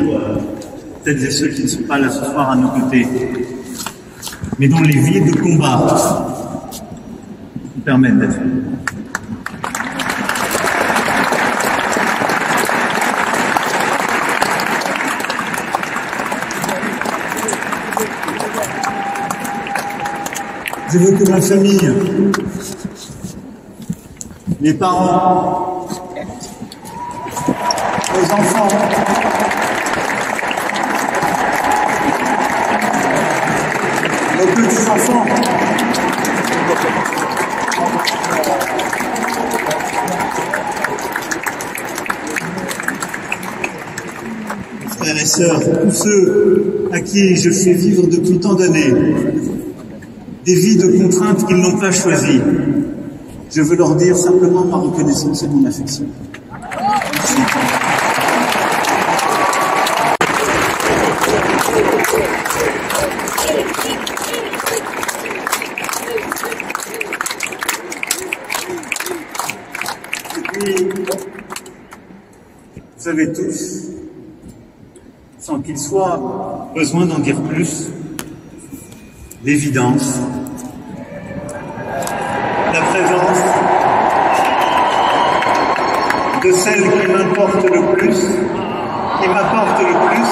Speaker 2: celles et ceux qui ne sont pas là ce soir à nos côtés, mais dont les vies de combat nous permettent d'être. Je veux que ma famille, mes parents, mes enfants, nos petits-enfants, frères et sœurs, tous ceux à qui je fais vivre depuis tant d'années des vies de contraintes qu'ils n'ont pas choisies. Je veux leur dire simplement ma reconnaissance et mon affection. Merci. Et puis, vous savez tous, sans qu'il soit besoin d'en dire plus, l'évidence, la présence de celle qui m'importe le plus, qui m'apporte le plus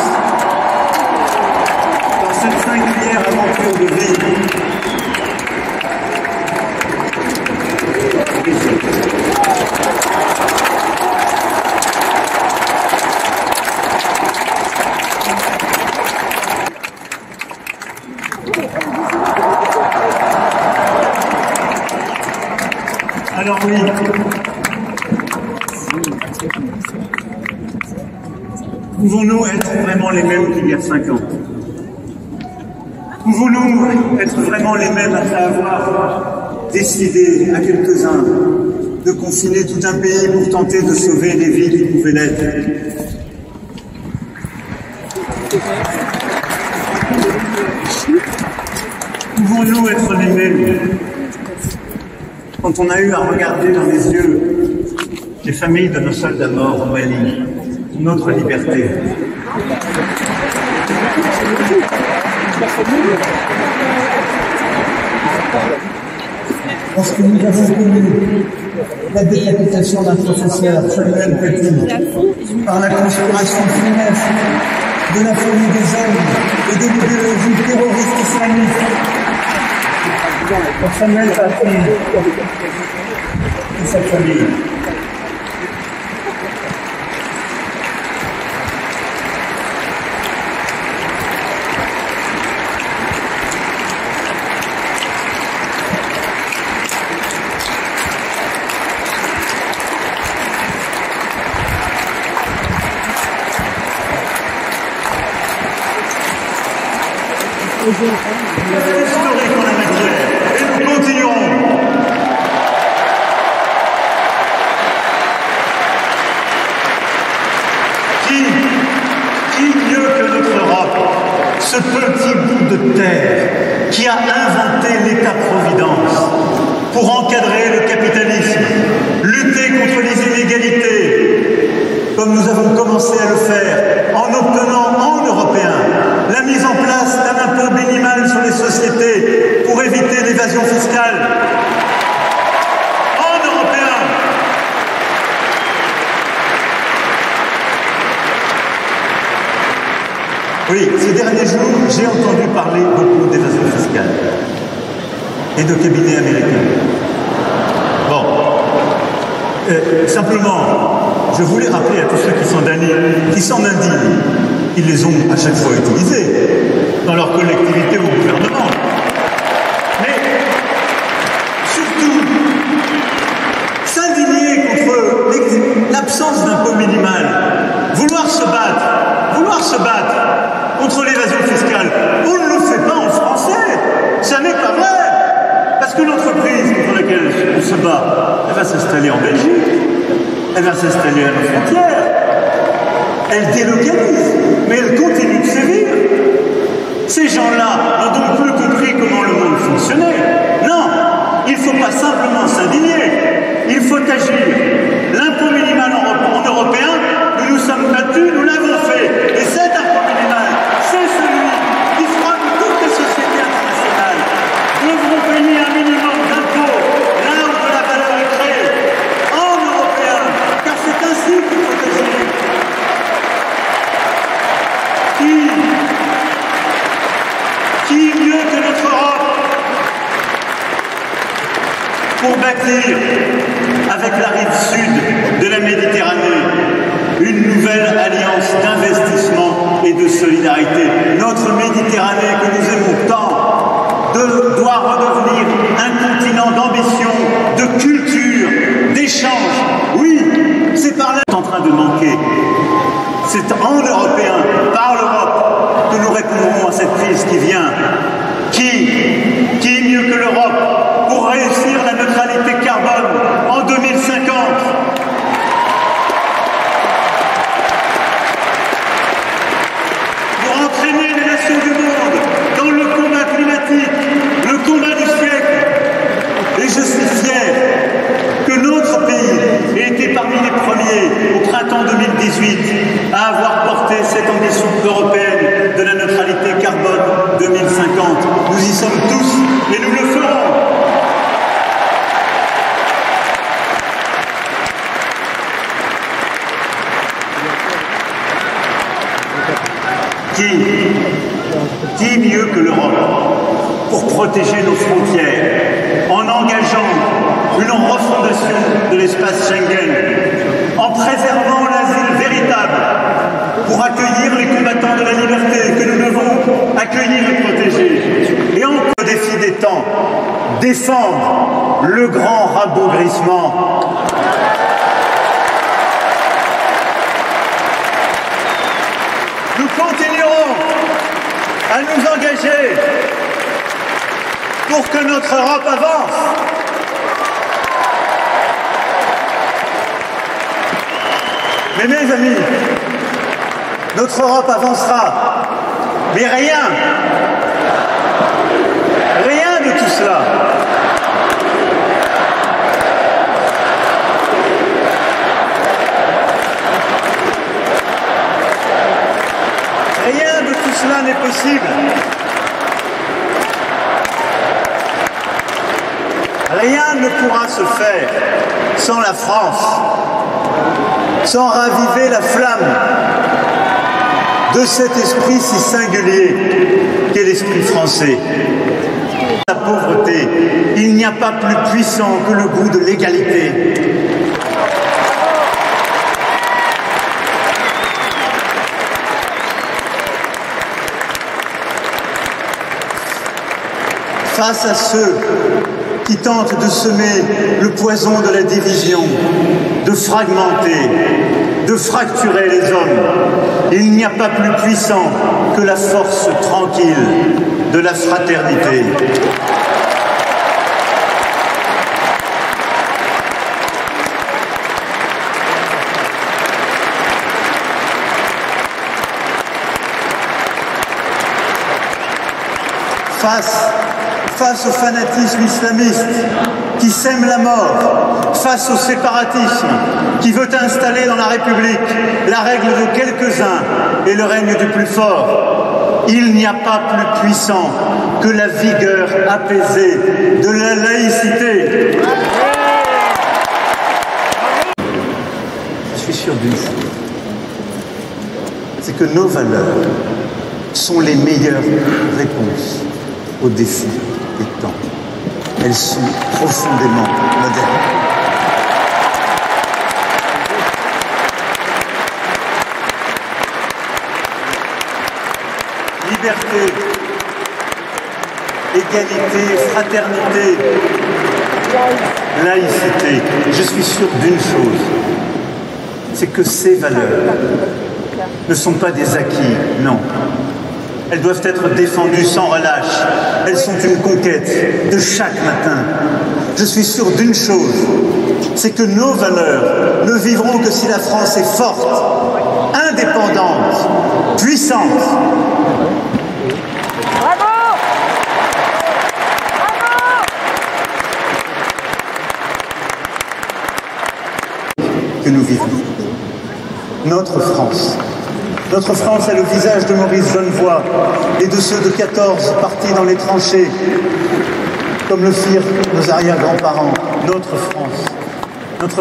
Speaker 2: dans cette singulière aventure de vie. Alors oui, pouvons-nous être vraiment les mêmes qu'il y a 5 ans? Pouvons-nous être vraiment les mêmes après avoir décidé à quelques-uns de confiner tout un pays pour tenter de sauver les vies qui pouvaient l'être? Pouvons-nous être les mêmes quand on a eu à regarder dans les yeux les familles de nos soldats morts au Mali, notre liberté?
Speaker 4: Lorsque nous avons connu la décapitation d'un professeur, Samuel Paty, par la conspiration funeste de la folie des hommes et de l'idéologie terroriste islamiste, pour Samuel Paty et sa famille.
Speaker 2: Historique en la matière, et nous continuerons. Qui mieux que notre Europe, ce petit bout de terre qui a inventé l'État-providence pour encadrer le capitalisme, lutter contre les inégalités, comme nous avons commencé à le faire en obtenant en européen la mise en place d'un impôt minimal sur les sociétés pour éviter l'évasion fiscale. En européen. Oui, ces derniers jours, j'ai entendu parler beaucoup d'évasion fiscale et de cabinets américains. Bon. Simplement, je voulais rappeler à tous ceux qui s'en indignent, ils les ont à chaque fois utilisés dans leur collectivité ou gouvernement. Mais surtout, s'indigner contre l'absence d'impôt minimal, vouloir se battre contre l'évasion fiscale, on ne le fait pas en français, ça n'est pas vrai. Parce que l'entreprise contre laquelle on se bat, elle va s'installer en Belgique, elle va s'installer à nos frontières, elle délocalise, mais elle continue de sévir. Ces gens-là n'ont donc plus compris comment le monde fonctionnait. Non, il ne faut pas simplement s'indigner, il faut agir. L'impôt minimal en européen, nous nous sommes battus, nous l'avons fait. Et cet impôt minimal, c'est celui qui fera que toutes les sociétés internationales devront payer un minimum d'impôts là où de la valeur est créée, en européen, car c'est ainsi qu'il faut agir. Qui mieux que notre Europe pour bâtir avec la rive sud de la Méditerranée une nouvelle alliance d'investissement et de solidarité. Notre Méditerranée que nous aimons tant doit redevenir un continent d'ambition, de culture, d'échange. Oui, c'est par là qu'on est en train de manquer. C'est en européen, par l'Europe, que nous répondrons à cette crise qui vient. Qui mieux que l'Europe pour réussir la neutralité carbone en 2050 ? Pour entraîner les nations du monde dans le combat climatique, le combat du siècle. Et je suis fier que notre pays ait été parmi les premiers au printemps 2018 à avoir porté cette ambition européenne de la neutralité carbone 2050. Nous y sommes tous et nous le ferons. Qui mieux que l'Europe pour protéger nos frontières en engageant une refondation de l'espace Schengen, en préservant l'asile véritable pour accueillir les combattants de la liberté que nous devons accueillir et protéger. Et encore au défi des temps, défendre le grand rabougrissement. Nous continuerons à nous engager pour que notre Europe avance. Mais mes amis, notre Europe avancera Mais rien de tout cela. Rien de tout cela n'est possible. Rien ne pourra se faire sans la France, sans raviver la flamme de cet esprit si singulier qu'est l'esprit français. La pauvreté, il n'y a pas plus puissant que le goût de l'égalité. Face à ceux qui tentent de semer le poison de la division, de fragmenter, de fracturer les hommes, il n'y a pas plus puissant que la force tranquille de la fraternité. Face au fanatisme islamiste qui sème la mort, face au séparatisme qui veut installer dans la République la règle de quelques-uns et le règne du plus fort, il n'y a pas plus puissant que la vigueur apaisée de la laïcité. Je suis sûr d'une chose, c'est que nos valeurs sont les meilleures réponses aux défis des temps. Elles sont profondément modernes. Liberté, égalité, fraternité, laïcité. Je suis sûr d'une chose, c'est que ces valeurs ne sont pas des acquis, non. Elles doivent être défendues sans relâche. Elles sont une conquête de chaque matin. Je suis sûr d'une chose, c'est que nos valeurs ne vivront que si la France est forte, indépendante, puissante.
Speaker 5: Bravo!
Speaker 2: Que nous vivons. Notre France. Notre France a le visage de Maurice Genevoix et de ceux de 14 partis dans les tranchées, comme le firent nos arrière-grands-parents. Notre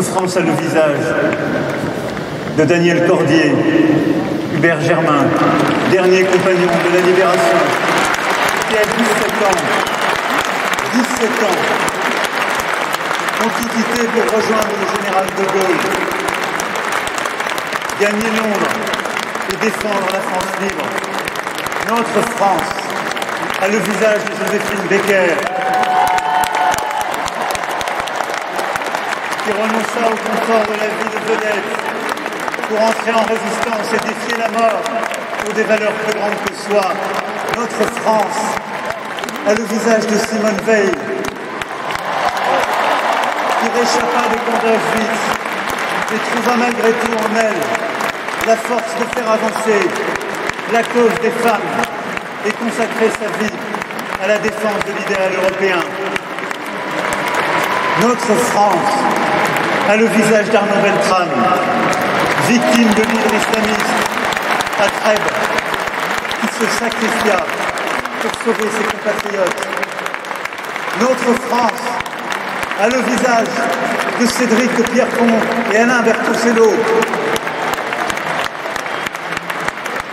Speaker 2: France a le visage de Daniel Cordier, Hubert Germain, dernier compagnon de la Libération, qui à 17 ans, ont tout quitté pour rejoindre le général de Gaulle, gagner Londres et défendre la France libre. Notre France a le visage de Joséphine Baker, qui renonça au confort de la vie de vedette pour entrer en résistance et défier la mort pour des valeurs plus grandes que soi. Notre France a le visage de Simone Veil, qui réchappa des camps d'Auschwitz et trouva malgré tout en elle la force de faire avancer la cause des femmes et consacrer sa vie à la défense de l'idéal européen. Notre France a le visage d'Arnaud Beltrame, victime de l'hydre islamiste à Trèbes, qui se sacrifia pour sauver ses compatriotes. Notre France a le visage de Cédric de Pierrepont et Alain Bertoncello,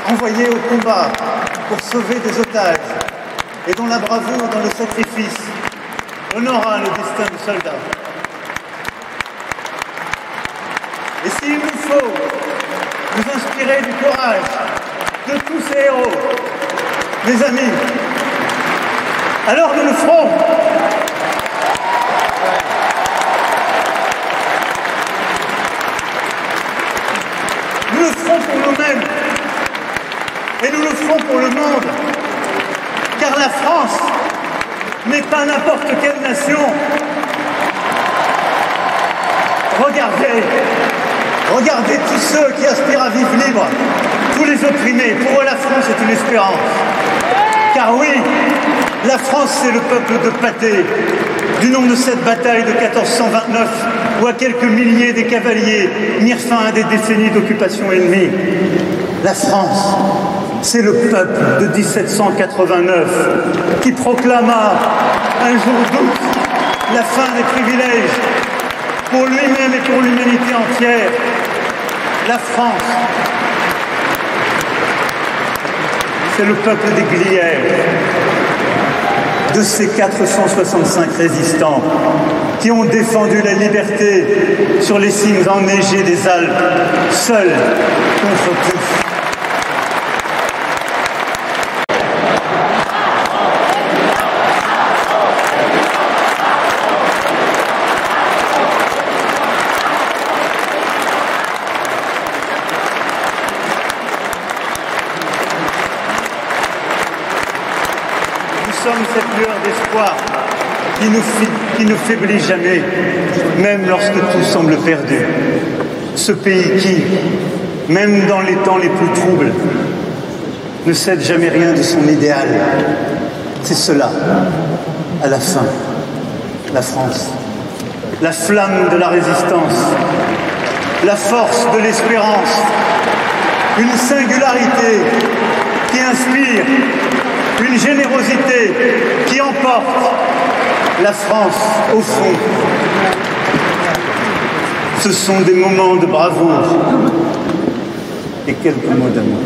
Speaker 2: envoyés au combat pour sauver des otages et dont la bravoure dans le sacrifice honora le destin du soldat. Et s'il nous faut nous inspirer du courage de tous ces héros, mes amis, alors nous le ferons. Nous le ferons pour nous-mêmes et nous le ferons pour le monde, car la France n'est pas n'importe quelle nation. Regardez tous ceux qui aspirent à vivre libre, tous les opprimés. Pour eux, la France est une l'espérance. Car oui, la France, c'est le peuple de Patay. Du nom de cette bataille de 1429, où à quelques milliers des cavaliers mirent fin à des décennies d'occupation ennemie. La France, c'est le peuple de 1789 qui proclama un jour d'août la fin des privilèges pour lui-même et pour l'humanité entière. La France, c'est le peuple des Glières, de ces 465 résistants qui ont défendu la liberté sur les cimes enneigées des Alpes, seuls contre tous. Nous sommes cette lueur d'espoir qui ne faiblit jamais, même lorsque tout semble perdu. Ce pays qui, même dans les temps les plus troubles, ne cède jamais rien de son idéal. C'est cela, à la fin, la France. La flamme de la résistance, la force de l'espérance, une singularité qui inspire, une générosité qui emporte la France au fond. Ce sont des moments de bravoure et quelques mots d'amour.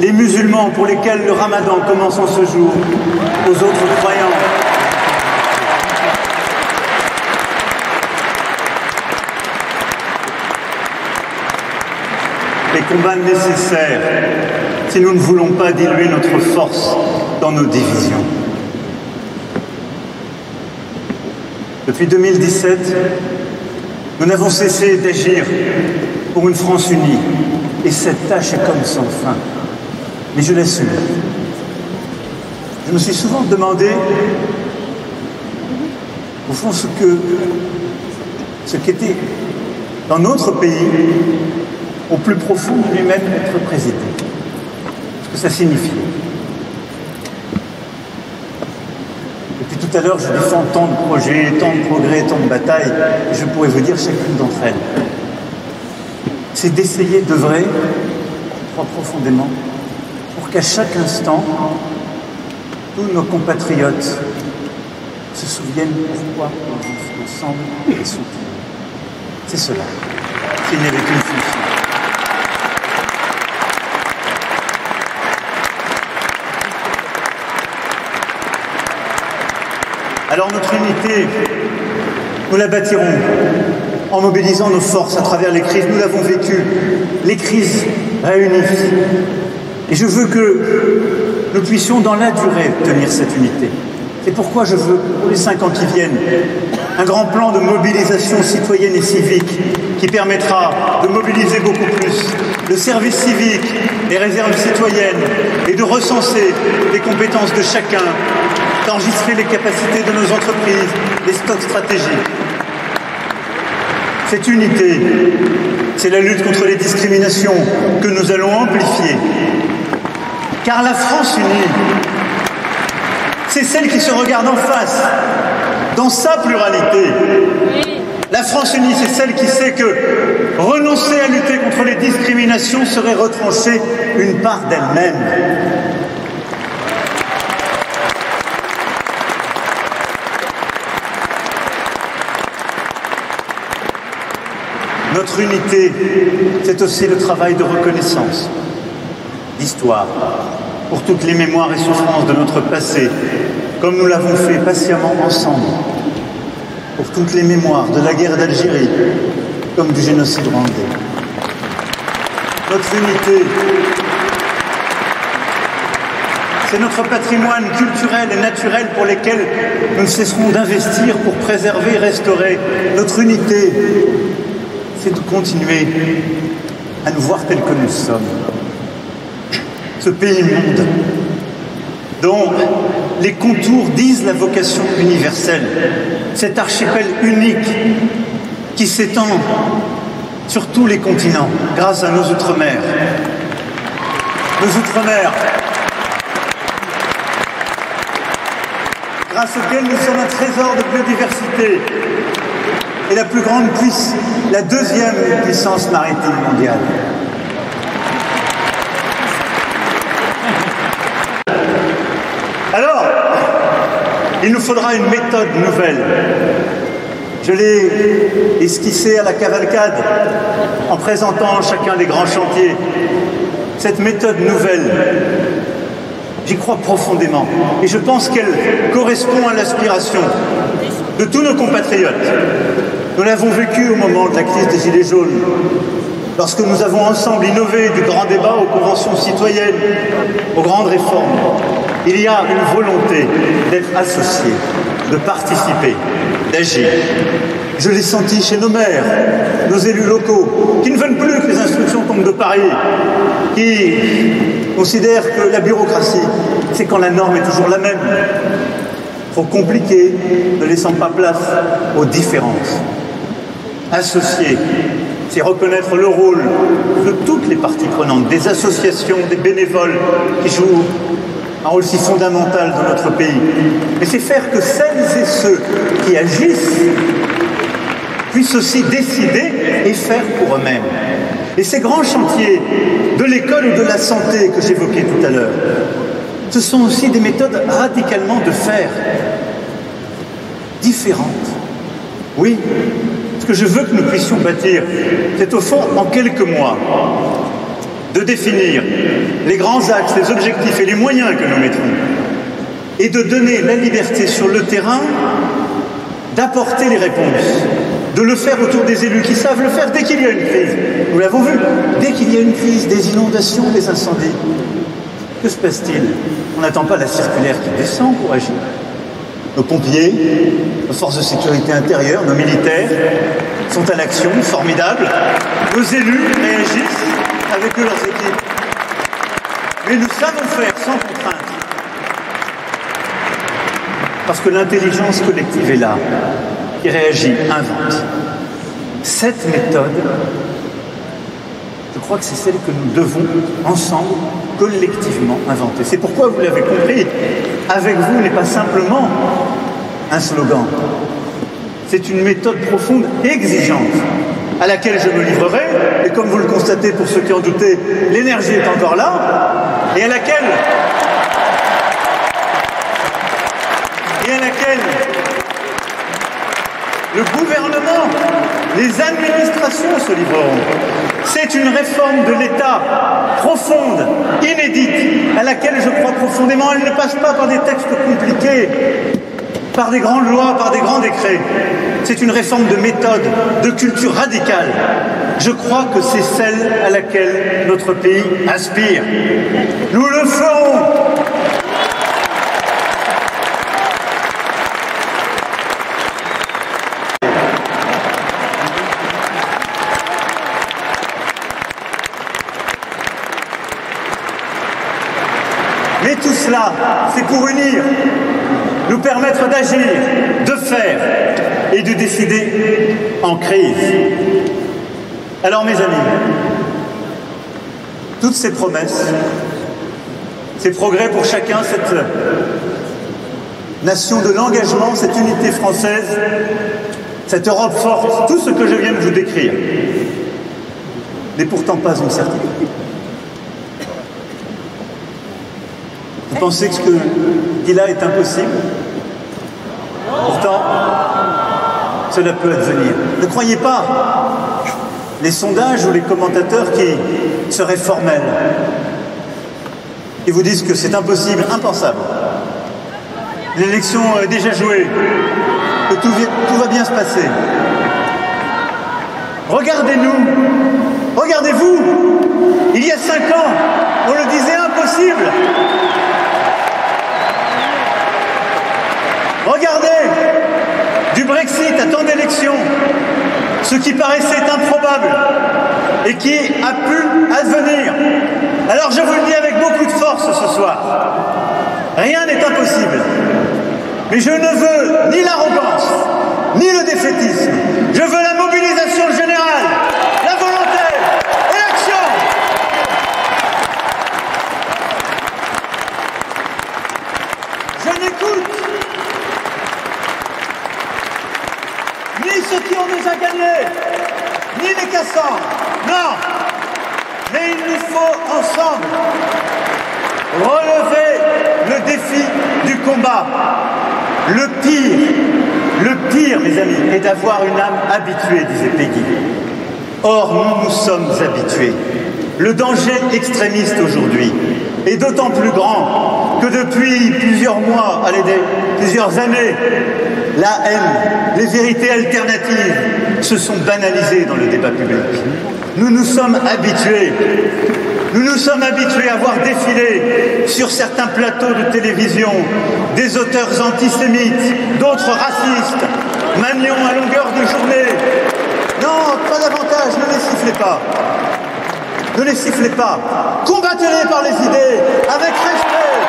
Speaker 2: Les musulmans pour lesquels le ramadan commence en ce jour, aux autres croyants. Les combats nécessaires si nous ne voulons pas diluer notre force dans nos divisions. Depuis 2017, nous n'avons cessé d'agir pour une France unie. Et cette tâche est comme sans fin. Mais je l'assume. Je me suis souvent demandé, au fond, ce qu'était dans notre pays, au plus profond de lui-même, être président. Ce que ça signifie. Depuis tout à l'heure, je défends tant de projets, tant de progrès, tant de batailles, et je pourrais vous dire chacune d'entre elles. C'est d'essayer d'œuvrer, je crois profondément, pour qu'à chaque instant, tous nos compatriotes se souviennent pourquoi on vit ensemble et soutient. C'est cela, s'il n'y avait qu'une fonction. Alors notre unité, nous la bâtirons en mobilisant nos forces à travers les crises. Nous l'avons vécu. Les crises réunissent. Et je veux que nous puissions dans la durée tenir cette unité. C'est pourquoi je veux, pour les 5 ans qui viennent, un grand plan de mobilisation citoyenne et civique qui permettra de mobiliser beaucoup plus le service civique, les réserves citoyennes et de recenser les compétences de chacun d'enregistrer les capacités de nos entreprises, les stocks stratégiques. Cette unité, c'est la lutte contre les discriminations que nous allons amplifier. Car la France unie, c'est celle qui se regarde en face, dans sa pluralité. La France unie, c'est celle qui sait que renoncer à lutter contre les discriminations serait retrancher une part d'elle-même. Notre unité, c'est aussi le travail de reconnaissance, d'histoire, pour toutes les mémoires et souffrances de notre passé, comme nous l'avons fait patiemment ensemble, pour toutes les mémoires de la guerre d'Algérie, comme du génocide rwandais. Notre unité, c'est notre patrimoine culturel et naturel pour lesquels nous ne cesserons d'investir pour préserver et restaurer. Notre unité, c'est de continuer à nous voir tels que nous sommes. Ce pays monde, dont les contours disent la vocation universelle, cet archipel unique qui s'étend sur tous les continents grâce à nos outre-mer. Nos outre-mer, grâce auxquels nous sommes un trésor de biodiversité et la deuxième puissance maritime mondiale. Alors, il nous faudra une méthode nouvelle. Je l'ai esquissée à la cavalcade en présentant chacun des grands chantiers. Cette méthode nouvelle, j'y crois profondément et je pense qu'elle correspond à l'aspiration de tous nos compatriotes. Nous l'avons vécu au moment de la crise des Gilets jaunes, lorsque nous avons ensemble innové du grand débat aux conventions citoyennes, aux grandes réformes. Il y a une volonté d'être associé, de participer, d'agir. Je l'ai senti chez nos maires, nos élus locaux, qui ne veulent plus que les instructions tombent de Paris, qui considèrent que la bureaucratie, c'est quand la norme est toujours la même. Trop compliqué, ne laissant pas place aux différences. Associer, c'est reconnaître le rôle de toutes les parties prenantes, des associations, des bénévoles qui jouent un rôle si fondamental dans notre pays. Et c'est faire que celles et ceux qui agissent puissent aussi décider et faire pour eux-mêmes. Et ces grands chantiers de l'école ou de la santé que j'évoquais tout à l'heure, ce sont aussi des méthodes radicalement de faire, différentes. Oui, ce que je veux que nous puissions bâtir, c'est au fond, en quelques mois, de définir les grands axes, les objectifs et les moyens que nous mettrons, et de donner la liberté sur le terrain d'apporter les réponses, de le faire autour des élus qui savent le faire dès qu'il y a une crise. Nous l'avons vu, dès qu'il y a une crise, des inondations, des incendies. Que se passe-t-il? On n'attend pas la circulaire qui descend pour agir. Nos pompiers, nos forces de sécurité intérieure, nos militaires sont à l'action, formidables. Nos élus réagissent avec eux leurs équipes. Mais nous savons faire sans contrainte. Parce que l'intelligence collective est là, qui réagit, invente. Cette méthode, je crois que c'est celle que nous devons, ensemble, collectivement inventer. C'est pourquoi, vous l'avez compris, avec vous n'est pas simplement un slogan. C'est une méthode profonde et exigeante, à laquelle je me livrerai, et comme vous le constatez pour ceux qui en doutaient, l'énergie est encore là, et à laquelle le gouvernement, les administrations se livreront. C'est une réforme de l'État profonde, inédite, à laquelle je crois profondément. Elle ne passe pas par des textes compliqués, par des grandes lois, par des grands décrets. C'est une réforme de méthode, de culture radicale. Je crois que c'est celle à laquelle notre pays aspire. Nous le ferons. Mais tout cela, c'est pour unir. nous permettre d'agir, de faire et de décider en crise. Alors mes amis, toutes ces promesses, ces progrès pour chacun, cette nation de l'engagement, cette unité française, cette Europe forte, tout ce que je viens de vous décrire, n'est pourtant pas une certitude. Vous pensez que ce que dit là est impossible? Pourtant, cela peut advenir. Ne croyez pas les sondages ou les commentateurs qui seraient formels, qui vous disent que c'est impossible, impensable. L'élection est déjà jouée, que tout va bien se passer. Regardez-nous, regardez-vous, il y a 5 ans, on le disait impossible. Regardez, du Brexit à tant d'élections, ce qui paraissait improbable et qui a pu advenir. Alors je vous le dis avec beaucoup de force ce soir, rien n'est impossible. Mais je ne veux ni l'arrogance, ni le défaitisme. Je veux la mobilisation générale, la volonté et l'action. Je n'écoute ni ceux qui ont déjà gagné, ni les cassants. Non. Mais il nous faut ensemble relever le défi du combat. Le pire, mes amis, est d'avoir une âme habituée, disait Peggy. Or, nous nous sommes habitués. Le danger extrémiste aujourd'hui est d'autant plus grand que depuis plusieurs mois, plusieurs années, la haine, les vérités alternatives se sont banalisées dans le débat public. Nous nous sommes habitués. Nous nous sommes habitués à voir défiler sur certains plateaux de télévision des auteurs antisémites, d'autres racistes, maniant à longueur de journée. Non, pas davantage, ne les sifflez pas. Ne les sifflez pas. Combattez-les par les idées, avec respect.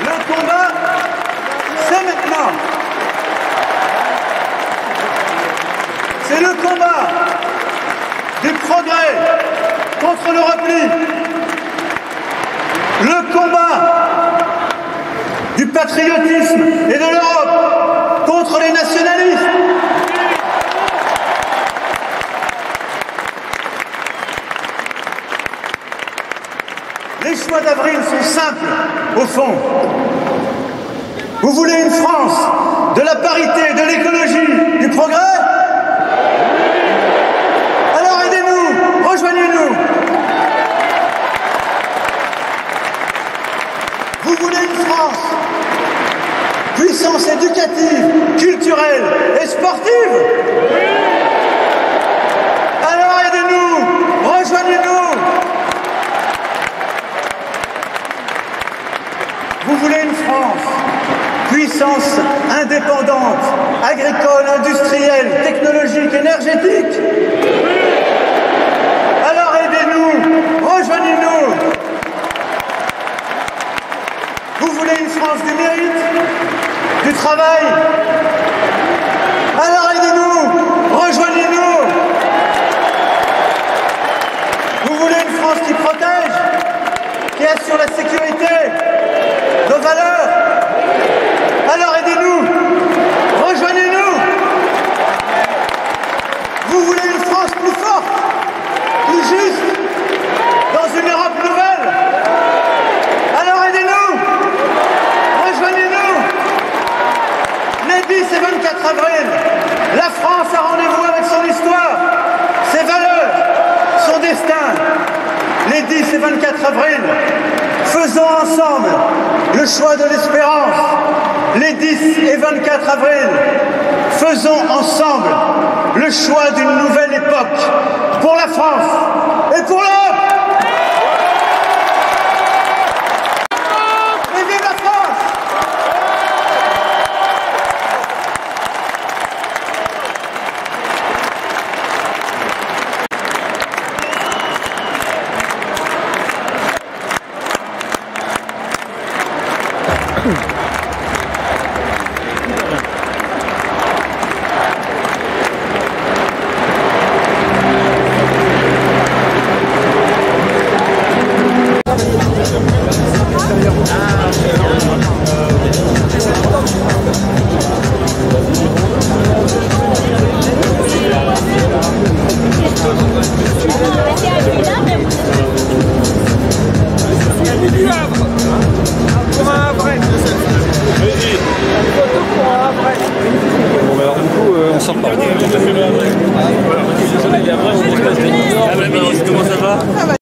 Speaker 2: Le combat, c'est maintenant. C'est le combat du progrès contre le repli. Le combat du patriotisme et de l'Europe contre les nationalistes. Les choix d'avril sont simples, au fond. Vous voulez une France de la parité, de l'écologie, du progrès? Alors aidez-nous, rejoignez-nous. Vous voulez une France puissance éducative, culturelle et sportive? Alors aidez-nous, rejoignez-nous. Vous voulez une France puissance indépendante, agricole, industrielle, technologique, énergétique? Alors aidez-nous, rejoignez-nous. Vous voulez une France du mérite, du travail? Alors aidez-nous, rejoignez-nous. Vous voulez une France qui protège, qui assure la sécurité, nos valeurs? Alors aidez-nous, rejoignez-nous. Vous voulez une France plus forte, plus juste, dans une Europe nouvelle? Alors aidez-nous, rejoignez-nous. Les 10 et 24 avril, la France a rendez-vous avec son histoire, ses valeurs, son destin. Les 10 et 24 avril, faisons ensemble le choix de l'espérance. Les 10 et 24 avril, faisons ensemble le choix d'une nouvelle époque pour la France et pour l'Europe. Et vive la France!
Speaker 5: On sort pas.
Speaker 6: Comment ça va?